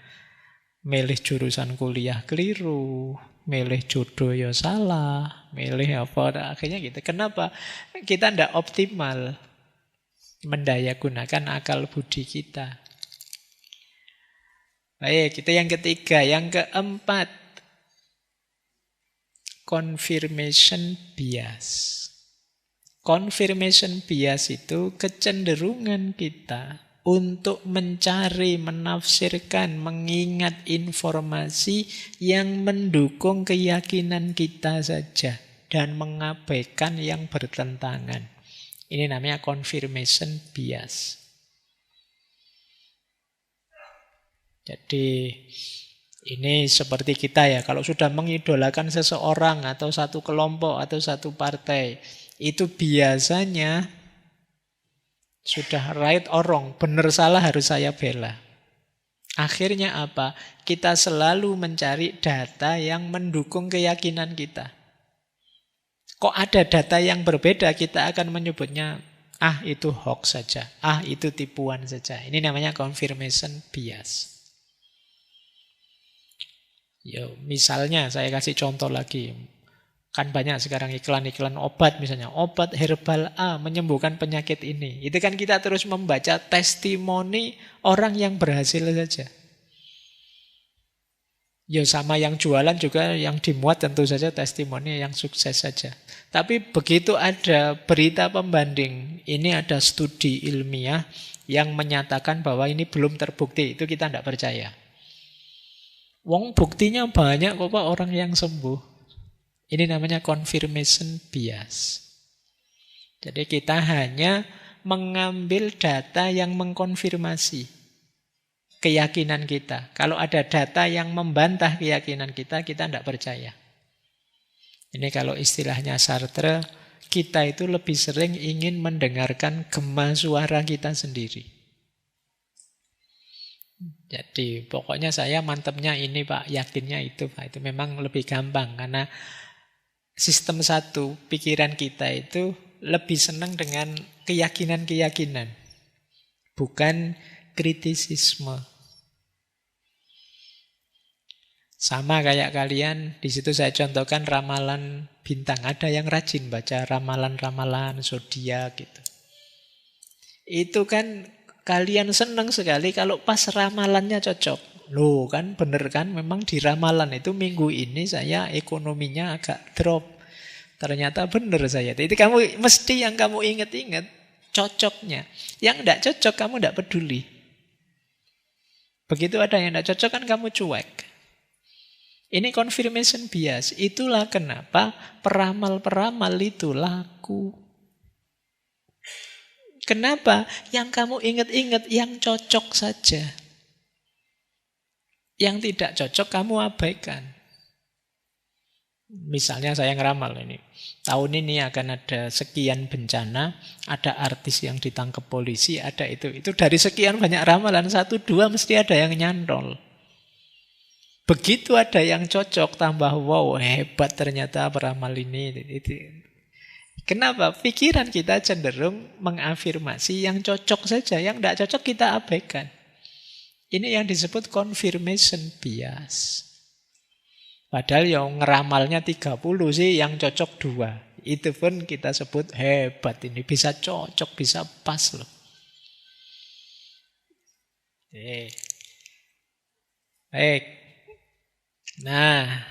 milih jurusan kuliah keliru, milih jodoh ya salah, milih apa, akhirnya gitu. Kenapa? Kita ndak optimal mendaya gunakan akal budi kita. Baik, itu yang ketiga. Yang keempat, confirmation bias. Confirmation bias itu kecenderungan kita untuk mencari, menafsirkan, mengingat informasi yang mendukung keyakinan kita saja dan mengabaikan yang bertentangan. Ini namanya confirmation bias. Jadi ini seperti kita ya, kalau sudah mengidolakan seseorang atau satu kelompok atau satu partai, itu biasanya sudah right or wrong, benar salah harus saya bela. Akhirnya apa? Kita selalu mencari data yang mendukung keyakinan kita. Kok ada data yang berbeda, kita akan menyebutnya, itu hoax saja, itu tipuan saja. Ini namanya confirmation bias. Misalnya saya kasih contoh lagi. Kan banyak sekarang iklan-iklan obat misalnya. Obat herbal A menyembuhkan penyakit ini. Itu kan kita terus membaca testimoni orang yang berhasil saja. Sama yang jualan juga yang dimuat tentu saja testimoni yang sukses saja. Tapi begitu ada berita pembanding, ini ada studi ilmiah yang menyatakan bahwa ini belum terbukti, itu kita tidak percaya. Wong buktinya banyak kok Pak orang yang sembuh. Ini namanya confirmation bias. Jadi kita hanya mengambil data yang mengkonfirmasi keyakinan kita. Kalau ada data yang membantah keyakinan kita, kita tidak percaya. Ini kalau istilahnya Sartre, kita itu lebih sering ingin mendengarkan gema suara kita sendiri. Jadi pokoknya saya mantepnya ini Pak, yakinnya itu Pak. Itu memang lebih gampang karena sistem 1, pikiran kita itu lebih senang dengan keyakinan-keyakinan, bukan kritisisme. Sama kayak kalian, di situ saya contohkan ramalan bintang. Ada yang rajin baca ramalan-ramalan zodiak gitu. Itu kan kalian senang sekali kalau pas ramalannya cocok. Loh kan bener kan, memang di ramalan itu minggu ini saya ekonominya agak drop. Ternyata bener saya. Itu kamu mesti yang kamu ingat-ingat cocoknya. Yang tidak cocok kamu tidak peduli. Begitu ada yang tidak cocok kan kamu cuek. Ini confirmation bias. Itulah kenapa peramal-peramal itu laku. Kenapa? Yang kamu ingat-ingat yang cocok saja. Yang tidak cocok kamu abaikan. Misalnya saya ngeramal ini. Tahun ini akan ada sekian bencana, ada artis yang ditangkap polisi, ada itu. Itu dari sekian banyak ramalan, 1-2 mesti ada yang nyantol. Begitu ada yang cocok, tambah wow, hebat ternyata peramal ini. Kenapa? Pikiran kita cenderung mengafirmasi yang cocok saja, yang tidak cocok kita abaikan. Ini yang disebut confirmation bias. Padahal yang ngeramalnya 30 sih, yang cocok 2. Itu pun kita sebut hebat, ini bisa cocok, bisa pas loh. Baik. Nah,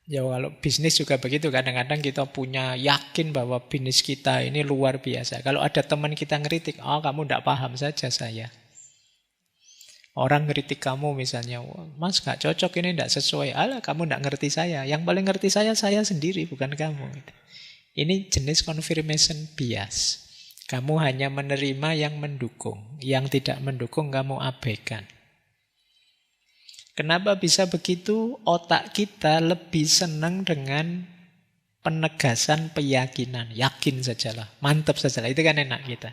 ya kalau bisnis juga begitu. Kadang-kadang kita punya yakin bahwa bisnis kita ini luar biasa. Kalau ada teman kita ngeritik, oh kamu tidak paham saja saya. Orang ngeritik kamu misalnya, mas gak cocok ini, tidak sesuai. Alah, kamu tidak ngerti saya. Yang paling ngerti saya sendiri, bukan kamu. Ini jenis confirmation bias. Kamu hanya menerima yang mendukung. Yang tidak mendukung kamu abaikan. Kenapa bisa begitu? Otak kita lebih senang dengan penegasan keyakinan. Yakin sajalah, mantap sajalah. Itu kan enak kita.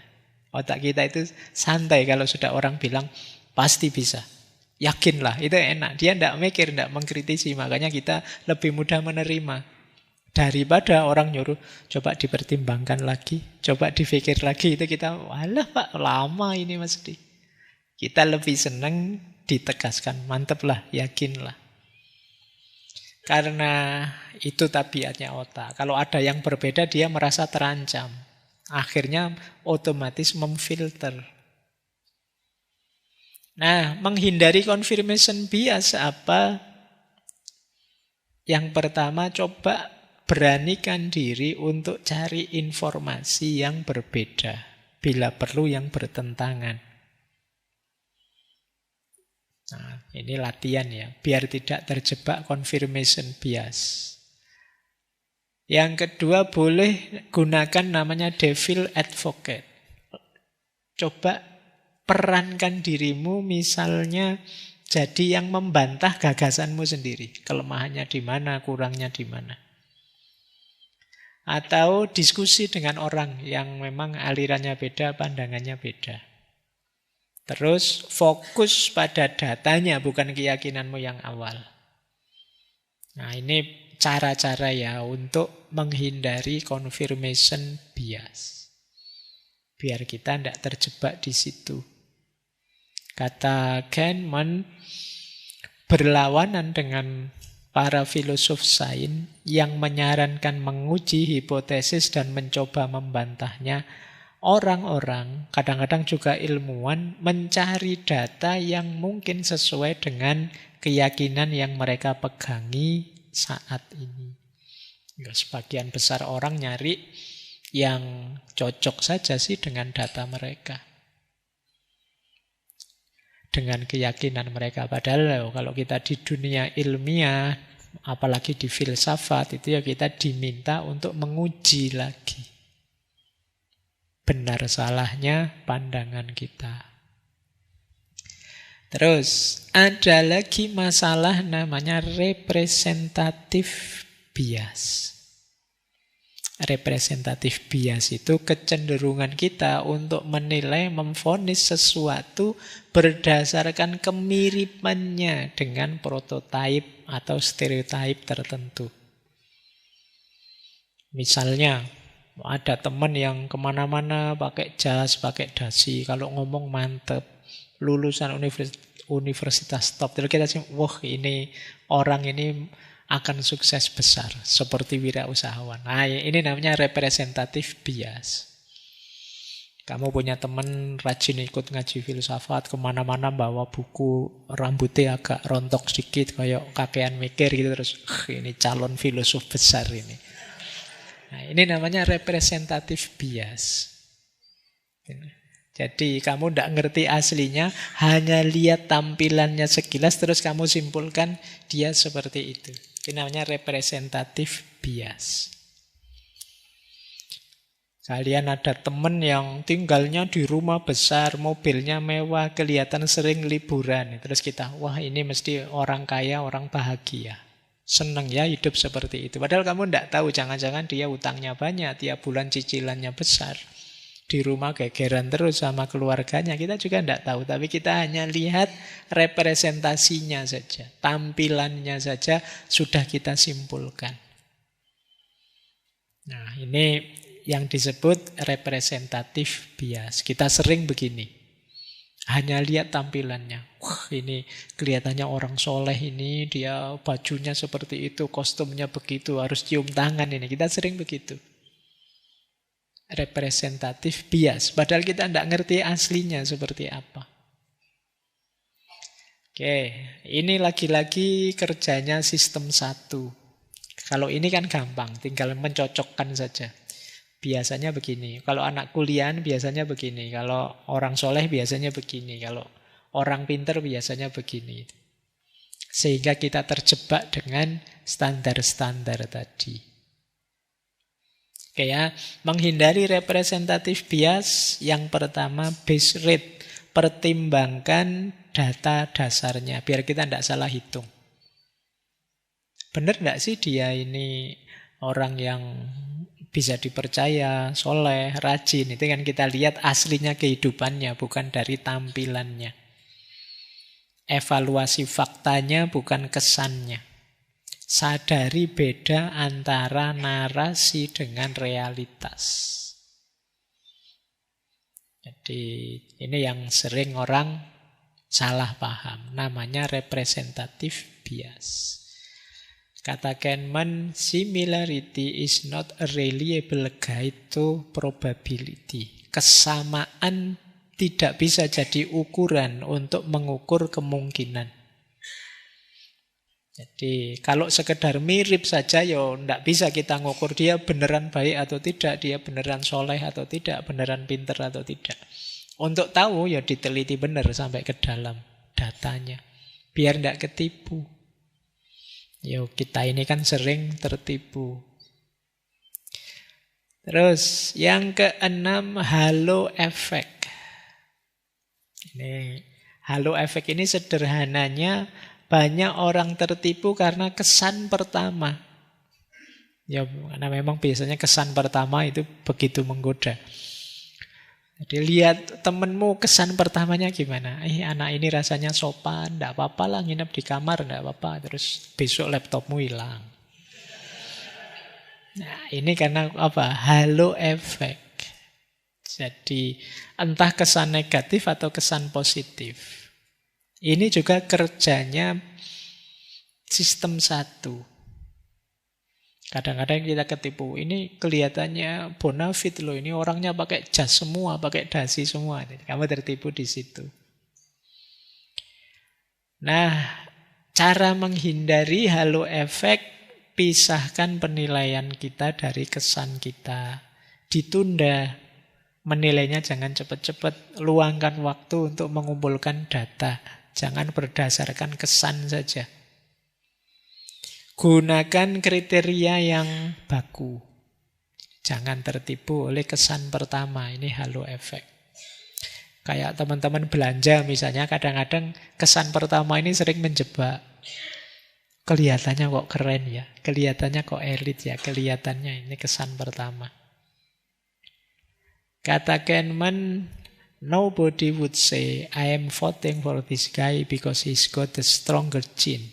Otak kita itu santai kalau sudah orang bilang, pasti bisa. Yakinlah, itu enak. Dia tidak mikir, tidak mengkritisi. Makanya kita lebih mudah menerima. Daripada orang nyuruh, coba dipertimbangkan lagi, coba dipikir lagi. Itu kita, walah pak, lama ini mesti. Kita lebih senang ditegaskan, mantaplah, yakinlah. Karena itu tabiatnya otak. Kalau ada yang berbeda, dia merasa terancam. Akhirnya otomatis memfilter. Nah, menghindari confirmation bias apa? Yang pertama, coba beranikan diri untuk cari informasi yang berbeda. Bila perlu yang bertentangan. Nah, ini latihan ya, biar tidak terjebak confirmation bias. Yang kedua, boleh gunakan namanya devil advocate. Coba perankan dirimu misalnya jadi yang membantah gagasanmu sendiri. Kelemahannya di mana, kurangnya di mana. Atau diskusi dengan orang yang memang alirannya beda, pandangannya beda. Terus fokus pada datanya, bukan keyakinanmu yang awal. Nah, ini cara-cara ya untuk menghindari confirmation bias. Biar kita tidak terjebak di situ. Kata Kahneman, berlawanan dengan para filosof sains yang menyarankan menguji hipotesis dan mencoba membantahnya. Orang-orang, kadang-kadang juga ilmuwan, mencari data yang mungkin sesuai dengan keyakinan yang mereka pegangi saat ini. Ya, sebagian besar orang nyari yang cocok saja sih dengan data mereka. Dengan keyakinan mereka. Padahal kalau kita di dunia ilmiah, apalagi di filsafat, itu ya kita diminta untuk menguji lagi benar salahnya pandangan kita. Terus ada lagi masalah namanya representatif bias. Representatif bias itu kecenderungan kita untuk menilai, memvonis sesuatu berdasarkan kemiripannya dengan prototipe atau stereotip tertentu. Misalnya, ada teman yang kemana-mana pakai jas, pakai dasi. Kalau ngomong mantep, lulusan universitas top. Terus kita sih, wah ini orang ini akan sukses besar. Seperti wirausahawan. Nah, ini namanya representatif bias. Kamu punya teman rajin ikut ngaji filsafat, kemana-mana bawa buku, rambutnya agak rontok sedikit, kayak kakean mikir gitu. Terus, ini calon filosof besar ini. Nah, ini namanya representatif bias. Jadi kamu tidak ngerti aslinya, hanya lihat tampilannya sekilas, terus kamu simpulkan dia seperti itu. Ini namanya representatif bias. Kalian ada temen yang tinggalnya di rumah besar, mobilnya mewah, kelihatan sering liburan. Terus kita, wah ini mesti orang kaya, orang bahagia. Seneng ya hidup seperti itu. Padahal kamu tidak tahu, jangan-jangan dia utangnya banyak, tiap bulan cicilannya besar. Di rumah gegeran terus sama keluarganya, kita juga tidak tahu. Tapi kita hanya lihat representasinya saja, tampilannya saja sudah kita simpulkan. Nah, ini yang disebut representatif bias. Kita sering begini. Hanya lihat tampilannya. Wah, ini kelihatannya orang soleh ini, dia bajunya seperti itu, kostumnya begitu, harus cium tangan ini. Kita sering begitu. Representatif bias. Padahal kita tidak ngerti aslinya seperti apa. Oke, ini lagi-lagi kerjanya sistem 1. Kalau ini kan gampang, tinggal mencocokkan saja. Biasanya begini. Kalau anak kuliahan biasanya begini. Kalau orang soleh biasanya begini. Kalau orang pinter biasanya begini. Sehingga kita terjebak dengan standar-standar tadi. Oke ya, menghindari representatif bias. Yang pertama, base rate. Pertimbangkan data dasarnya. Biar kita tidak salah hitung. Benar tidak sih dia ini orang yang bisa dipercaya, soleh, rajin. Itu kan kita lihat aslinya kehidupannya, bukan dari tampilannya. Evaluasi faktanya, bukan kesannya. Sadari beda antara narasi dengan realitas. Jadi ini yang sering orang salah paham. Namanya representatif bias. Kata Kahneman, similarity is not a reliable guide to probability. Kesamaan tidak bisa jadi ukuran untuk mengukur kemungkinan. Jadi kalau sekedar mirip saja, ya tidak bisa kita ngukur dia beneran baik atau tidak, dia beneran soleh atau tidak, beneran pinter atau tidak. Untuk tahu ya diteliti benar sampai ke dalam datanya, biar tidak ketipu. Yo, kita ini kan sering tertipu. Terus yang keenam, halo effect. Ini halo effect ini sederhananya banyak orang tertipu karena kesan pertama. Ya, karena memang biasanya kesan pertama itu begitu menggoda. Jadi lihat temenmu kesan pertamanya gimana? Anak ini rasanya sopan, tidak apa-apa lah nginep di kamar, tidak apa-apa. Terus besok laptopmu hilang. Nah, ini karena apa? Halo effect. Jadi entah kesan negatif atau kesan positif. Ini juga kerjanya sistem 1. Kadang-kadang kita ketipu. Ini kelihatannya bonafit loh. Ini orangnya pakai jas semua, pakai dasi semua. Kamu tertipu di situ. Nah, cara menghindari halo efek, pisahkan penilaian kita dari kesan kita. Ditunda. Menilainya jangan cepat-cepat. Luangkan waktu untuk mengumpulkan data. Jangan berdasarkan kesan saja. Gunakan kriteria yang baku. Jangan tertipu oleh kesan pertama. Ini halo efek. Kayak teman-teman belanja misalnya, kadang-kadang kesan pertama ini sering menjebak. Kelihatannya kok keren ya, kelihatannya kok elit ya, kelihatannya ini kesan pertama. Kata Kahneman, nobody would say I am voting for this guy because he's got the stronger gene.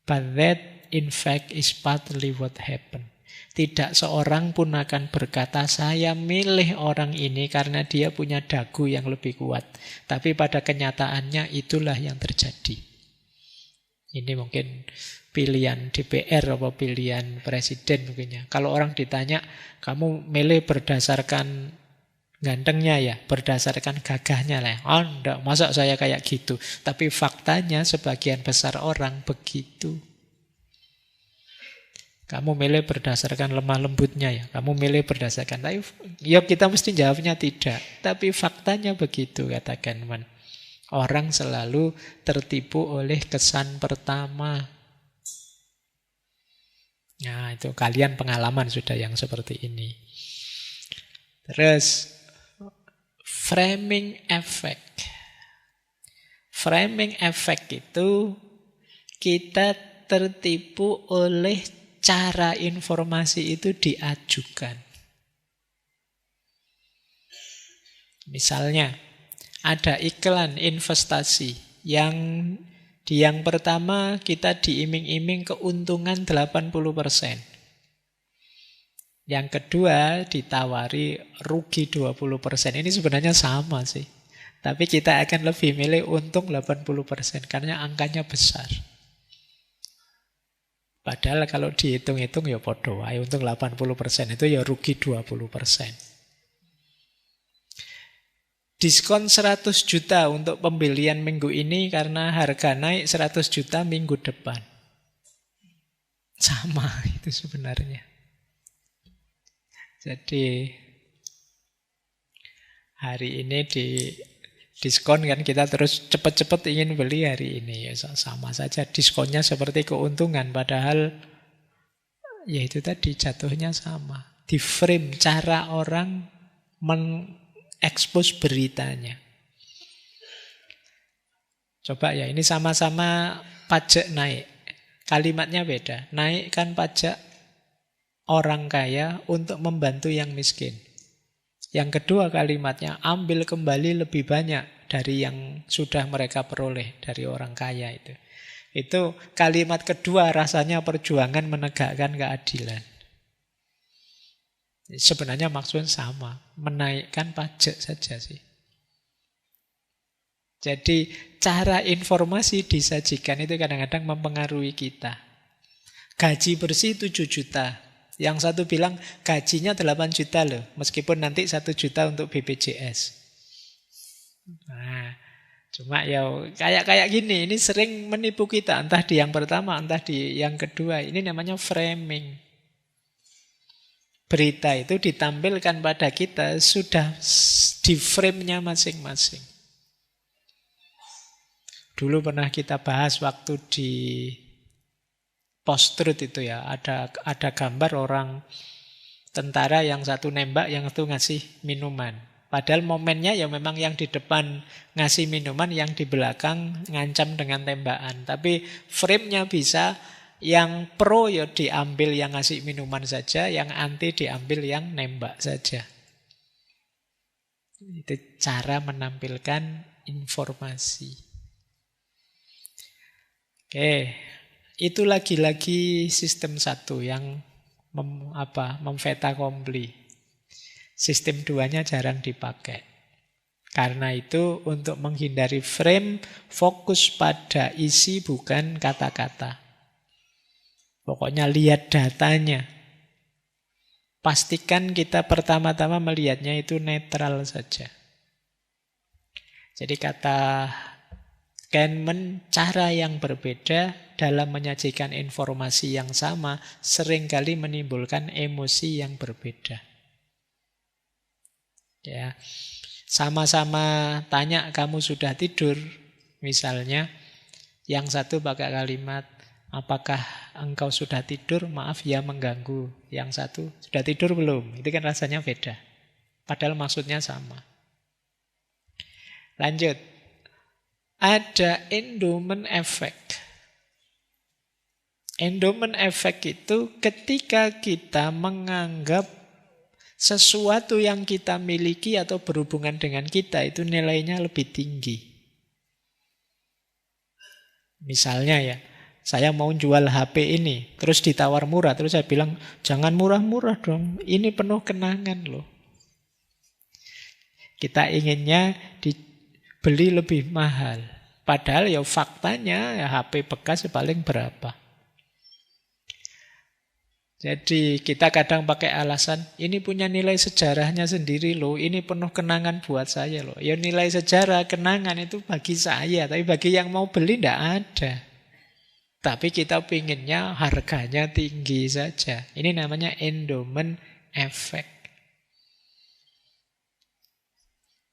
But that in fact is partly what happened. Tidak seorang pun akan berkata saya milih orang ini karena dia punya dagu yang lebih kuat. Tapi pada kenyataannya itulah yang terjadi. Ini mungkin pilihan DPR atau pilihan presiden mungkinnya. Kalau orang ditanya, kamu milih berdasarkan gantengnya ya, berdasarkan gagahnya lah. Oh enggak, masa saya kayak gitu. Tapi faktanya sebagian besar orang begitu. Kamu milih berdasarkan lemah lembutnya ya. Kamu milih berdasarkan. Tapi ya kita mesti jawabnya tidak. Tapi faktanya begitu, kata Kahneman. Orang selalu tertipu oleh kesan pertama. Nah itu kalian pengalaman sudah yang seperti ini. Terus framing effect. Framing effect itu kita tertipu oleh cara informasi itu diajukan. Misalnya, ada iklan investasi yang pertama kita diiming-iming keuntungan 80%. Yang kedua ditawari rugi 20%. Ini sebenarnya sama sih. Tapi kita akan lebih milih untung 80% karena angkanya besar. Padahal kalau dihitung-hitung ya podo wae, untung 80% itu ya rugi 20%. Diskon 100 juta untuk pembelian minggu ini karena harga naik 100 juta minggu depan. Sama itu sebenarnya. Jadi hari ini di diskon kan kita terus cepat-cepat ingin beli hari ini. Ya sama saja diskonnya seperti keuntungan. Padahal ya itu tadi jatuhnya sama. Di frame cara orang mengekspos beritanya. Coba ya ini sama-sama pajak naik. Kalimatnya beda. Naikkan pajak orang kaya untuk membantu yang miskin. Yang kedua kalimatnya, ambil kembali lebih banyak dari yang sudah mereka peroleh dari orang kaya itu. Itu kalimat kedua rasanya perjuangan menegakkan keadilan. Sebenarnya maksudnya sama, menaikkan pajak saja sih. Jadi cara informasi disajikan itu kadang-kadang mempengaruhi kita. Gaji bersih 7 juta. Yang satu bilang gajinya 8 juta loh, meskipun nanti 1 juta untuk BPJS. Nah, cuma ya kayak gini, ini sering menipu kita, entah di yang pertama, entah di yang kedua. Ini namanya framing. Berita itu ditampilkan pada kita sudah di frame-nya masing-masing. Dulu pernah kita bahas waktu di post-truth itu ya, ada gambar orang tentara yang satu nembak, yang satu ngasih minuman. Padahal momennya ya memang yang di depan ngasih minuman, yang di belakang ngancam dengan tembakan. Tapi frame-nya bisa, yang pro ya diambil yang ngasih minuman saja, yang anti diambil yang nembak saja. Itu cara menampilkan informasi. Oke. Itu lagi-lagi sistem 1 yang memfeta kompli. Sistem 2-nya jarang dipakai. Karena itu untuk menghindari frame, fokus pada isi bukan kata-kata. Pokoknya lihat datanya. Pastikan kita pertama-tama melihatnya itu netral saja. Jadi kata Kahneman, cara yang berbeda dalam menyajikan informasi yang sama seringkali menimbulkan emosi yang berbeda. Ya, sama-sama tanya kamu sudah tidur, misalnya, yang satu pakai kalimat apakah engkau sudah tidur? Maaf ya mengganggu. Yang satu sudah tidur belum? Itu kan rasanya beda. Padahal maksudnya sama. Lanjut. Ada endowment effect. Endowment effect itu ketika kita menganggap sesuatu yang kita miliki atau berhubungan dengan kita itu nilainya lebih tinggi. Misalnya ya, saya mau jual HP ini, terus ditawar murah, terus saya bilang, jangan murah-murah dong, ini penuh kenangan loh. Kita inginnya dibeli lebih mahal. Padahal ya faktanya ya HP bekas paling berapa. Jadi kita kadang pakai alasan, ini punya nilai sejarahnya sendiri loh, ini penuh kenangan buat saya loh. Ya nilai sejarah, kenangan itu bagi saya, tapi bagi yang mau beli tidak ada. Tapi kita pinginnya harganya tinggi saja. Ini namanya endowment effect.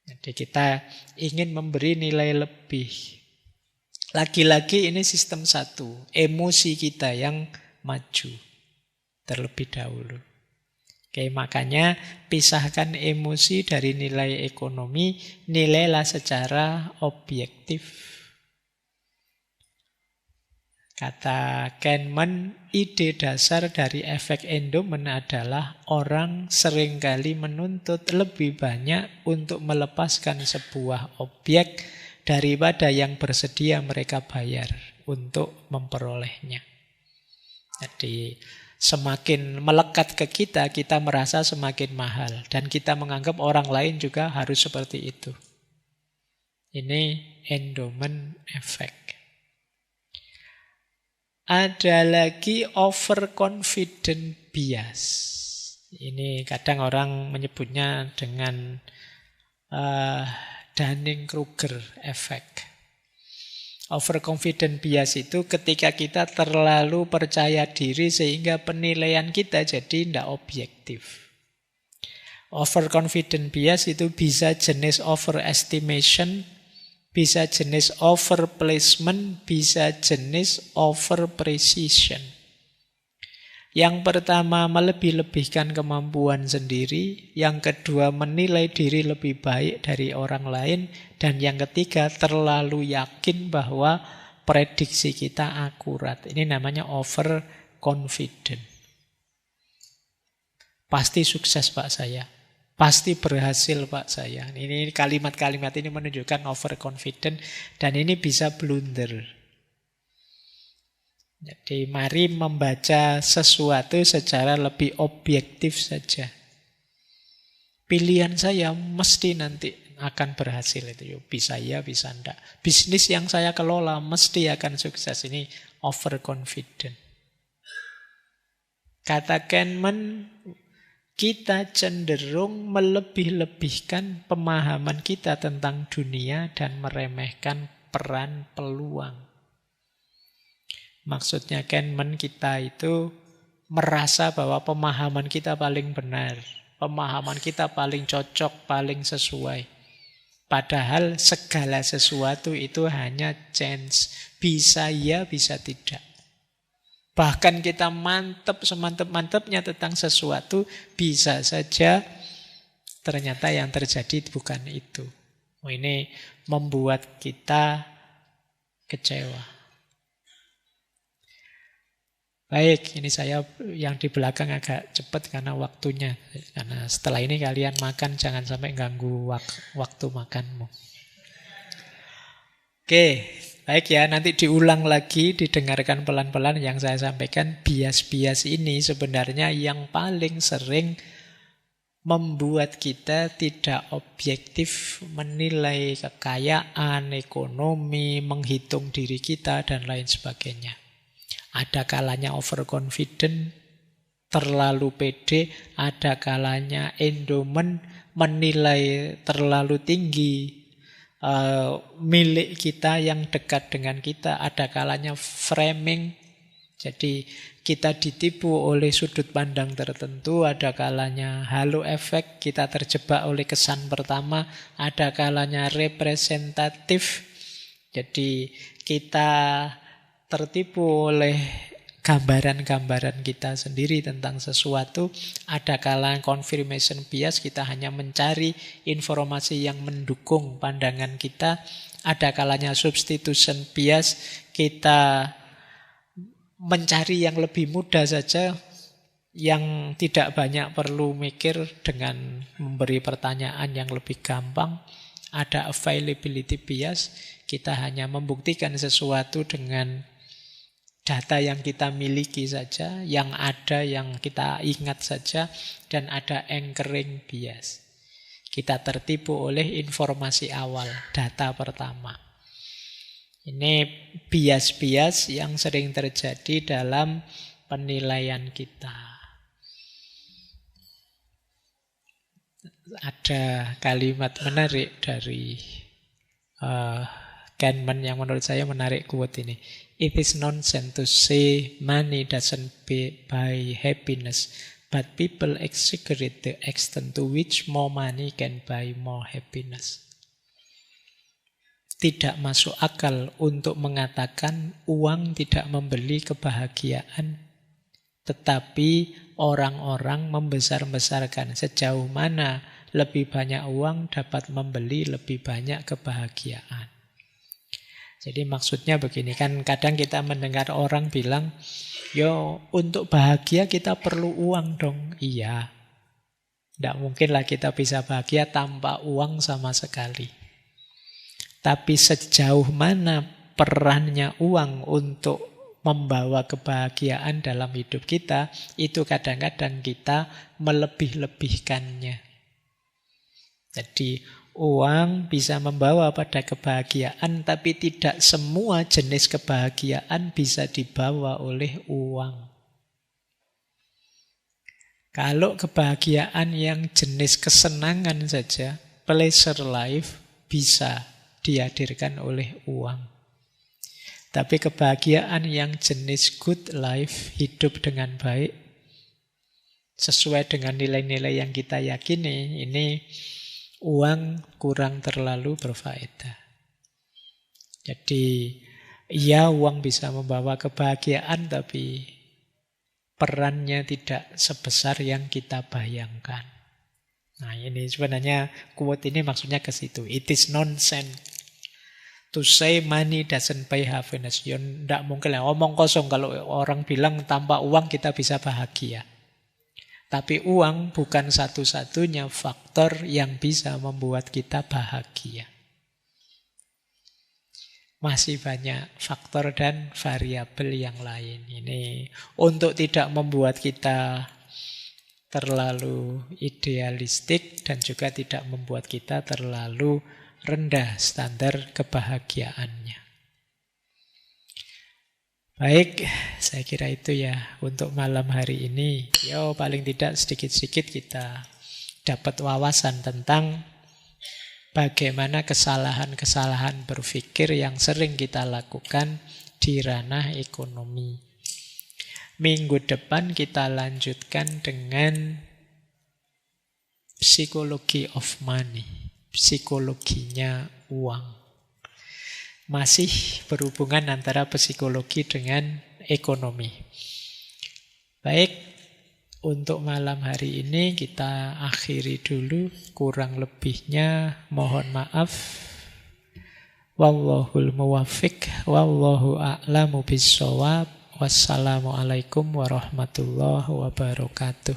Jadi kita ingin memberi nilai lebih. Lagi-lagi ini sistem 1, emosi kita yang maju terlebih dahulu. Oke, makanya pisahkan emosi dari nilai ekonomi, nilailah secara objektif. Kata Kahneman, ide dasar dari efek endowment adalah orang seringkali menuntut lebih banyak untuk melepaskan sebuah objek daripada yang bersedia mereka bayar untuk memperolehnya. Jadi semakin melekat ke kita, kita merasa semakin mahal. Dan kita menganggap orang lain juga harus seperti itu. Ini endowment effect. Ada lagi overconfident bias. Ini kadang orang menyebutnya dengan Dunning-Kruger effect. Overconfident bias itu ketika kita terlalu percaya diri sehingga penilaian kita jadi tidak objektif. Overconfident bias itu bisa jenis overestimation, bisa jenis overplacement, bisa jenis overprecision. Yang pertama melebih-lebihkan kemampuan sendiri, yang kedua menilai diri lebih baik dari orang lain, dan yang ketiga terlalu yakin bahwa prediksi kita akurat. Ini namanya overconfident. Pasti sukses Pak saya. Pasti berhasil Pak saya. Ini kalimat-kalimat ini menunjukkan overconfident dan ini bisa blunder. Jadi mari membaca sesuatu secara lebih objektif saja. Pilihan saya mesti nanti akan berhasil itu. Bisa ya, bisa enggak. Bisnis yang saya kelola mesti akan sukses. Ini overconfident. Kata Kahneman, kita cenderung melebih-lebihkan pemahaman kita tentang dunia dan meremehkan peran peluang. Maksudnya Kahneman, kita itu merasa bahwa pemahaman kita paling benar. Pemahaman kita paling cocok, paling sesuai. Padahal segala sesuatu itu hanya chance. Bisa ya, bisa tidak. Bahkan kita mantep semantep-mantepnya tentang sesuatu, bisa saja ternyata yang terjadi bukan itu. Ini membuat kita kecewa. Baik, ini saya yang di belakang agak cepat karena waktunya. Karena setelah ini kalian makan, jangan sampai ganggu waktu makanmu. Oke, baik ya, nanti diulang lagi, didengarkan pelan-pelan yang saya sampaikan. Bias-bias ini sebenarnya yang paling sering membuat kita tidak objektif menilai kekayaan, ekonomi, menghitung diri kita, dan lain sebagainya. Ada kalanya overconfident, terlalu pede, ada kalanya endowment, menilai terlalu tinggi milik kita yang dekat dengan kita, ada kalanya framing, jadi kita ditipu oleh sudut pandang tertentu, ada kalanya halo effect, kita terjebak oleh kesan pertama, ada kalanya representatif, jadi kita tertipu oleh gambaran-gambaran kita sendiri tentang sesuatu. Ada kalanya confirmation bias, kita hanya mencari informasi yang mendukung pandangan kita. Ada kalanya substitution bias, kita mencari yang lebih mudah saja, yang tidak banyak perlu mikir dengan memberi pertanyaan yang lebih gampang. Ada availability bias, kita hanya membuktikan sesuatu dengan data yang kita miliki saja, yang ada, yang kita ingat saja. Dan ada anchoring bias. Kita tertipu oleh informasi awal, data pertama. Ini bias-bias yang sering terjadi dalam penilaian kita. Ada kalimat menarik dari Kahneman yang menurut saya menarik, quote ini. It is nonsense to say money doesn't buy happiness, but people exaggerate the extent to which more money can buy more happiness. Tidak masuk akal untuk mengatakan uang tidak membeli kebahagiaan, Tetapi orang-orang membesar-besarkan sejauh mana lebih banyak uang dapat membeli lebih banyak kebahagiaan. Jadi maksudnya begini, kan kadang kita mendengar orang bilang, yo untuk bahagia kita perlu uang dong. Iya, tidak mungkinlah kita bisa bahagia tanpa uang sama sekali. Tapi sejauh mana perannya uang untuk membawa kebahagiaan dalam hidup kita, itu kadang-kadang kita melebih-lebihkannya. Jadi uang bisa membawa pada kebahagiaan, tapi tidak semua jenis kebahagiaan bisa dibawa oleh uang. Kalau kebahagiaan yang jenis kesenangan saja, pleasure life, bisa dihadirkan oleh uang. Tapi kebahagiaan yang jenis good life, hidup dengan baik, sesuai dengan nilai-nilai yang kita yakini, ini uang kurang terlalu berfaedah. Jadi, ya uang bisa membawa kebahagiaan, tapi perannya tidak sebesar yang kita bayangkan. Nah, ini sebenarnya quote ini maksudnya ke situ. It is nonsense to say money doesn't pay happiness. Ya, tidak mungkin lah, omong kosong kalau orang bilang tanpa uang kita bisa bahagia. Tapi uang bukan satu-satunya faktor yang bisa membuat kita bahagia. Masih banyak faktor dan variabel yang lain. Ini untuk tidak membuat kita terlalu idealistik dan juga tidak membuat kita terlalu rendah standar kebahagiaannya. Baik, saya kira itu ya untuk malam hari ini. Yo, paling tidak sedikit-sedikit kita dapat wawasan tentang bagaimana kesalahan-kesalahan berpikir yang sering kita lakukan di ranah ekonomi. Minggu depan kita lanjutkan dengan psikologi of money, psikologinya uang. Masih berhubungan antara psikologi dengan ekonomi. Baik, untuk malam hari ini kita akhiri dulu. Kurang lebihnya mohon maaf. Wallahul muwaffiq, wallahu a'lamu bissawab. Wassalamualaikum warahmatullahi wabarakatuh.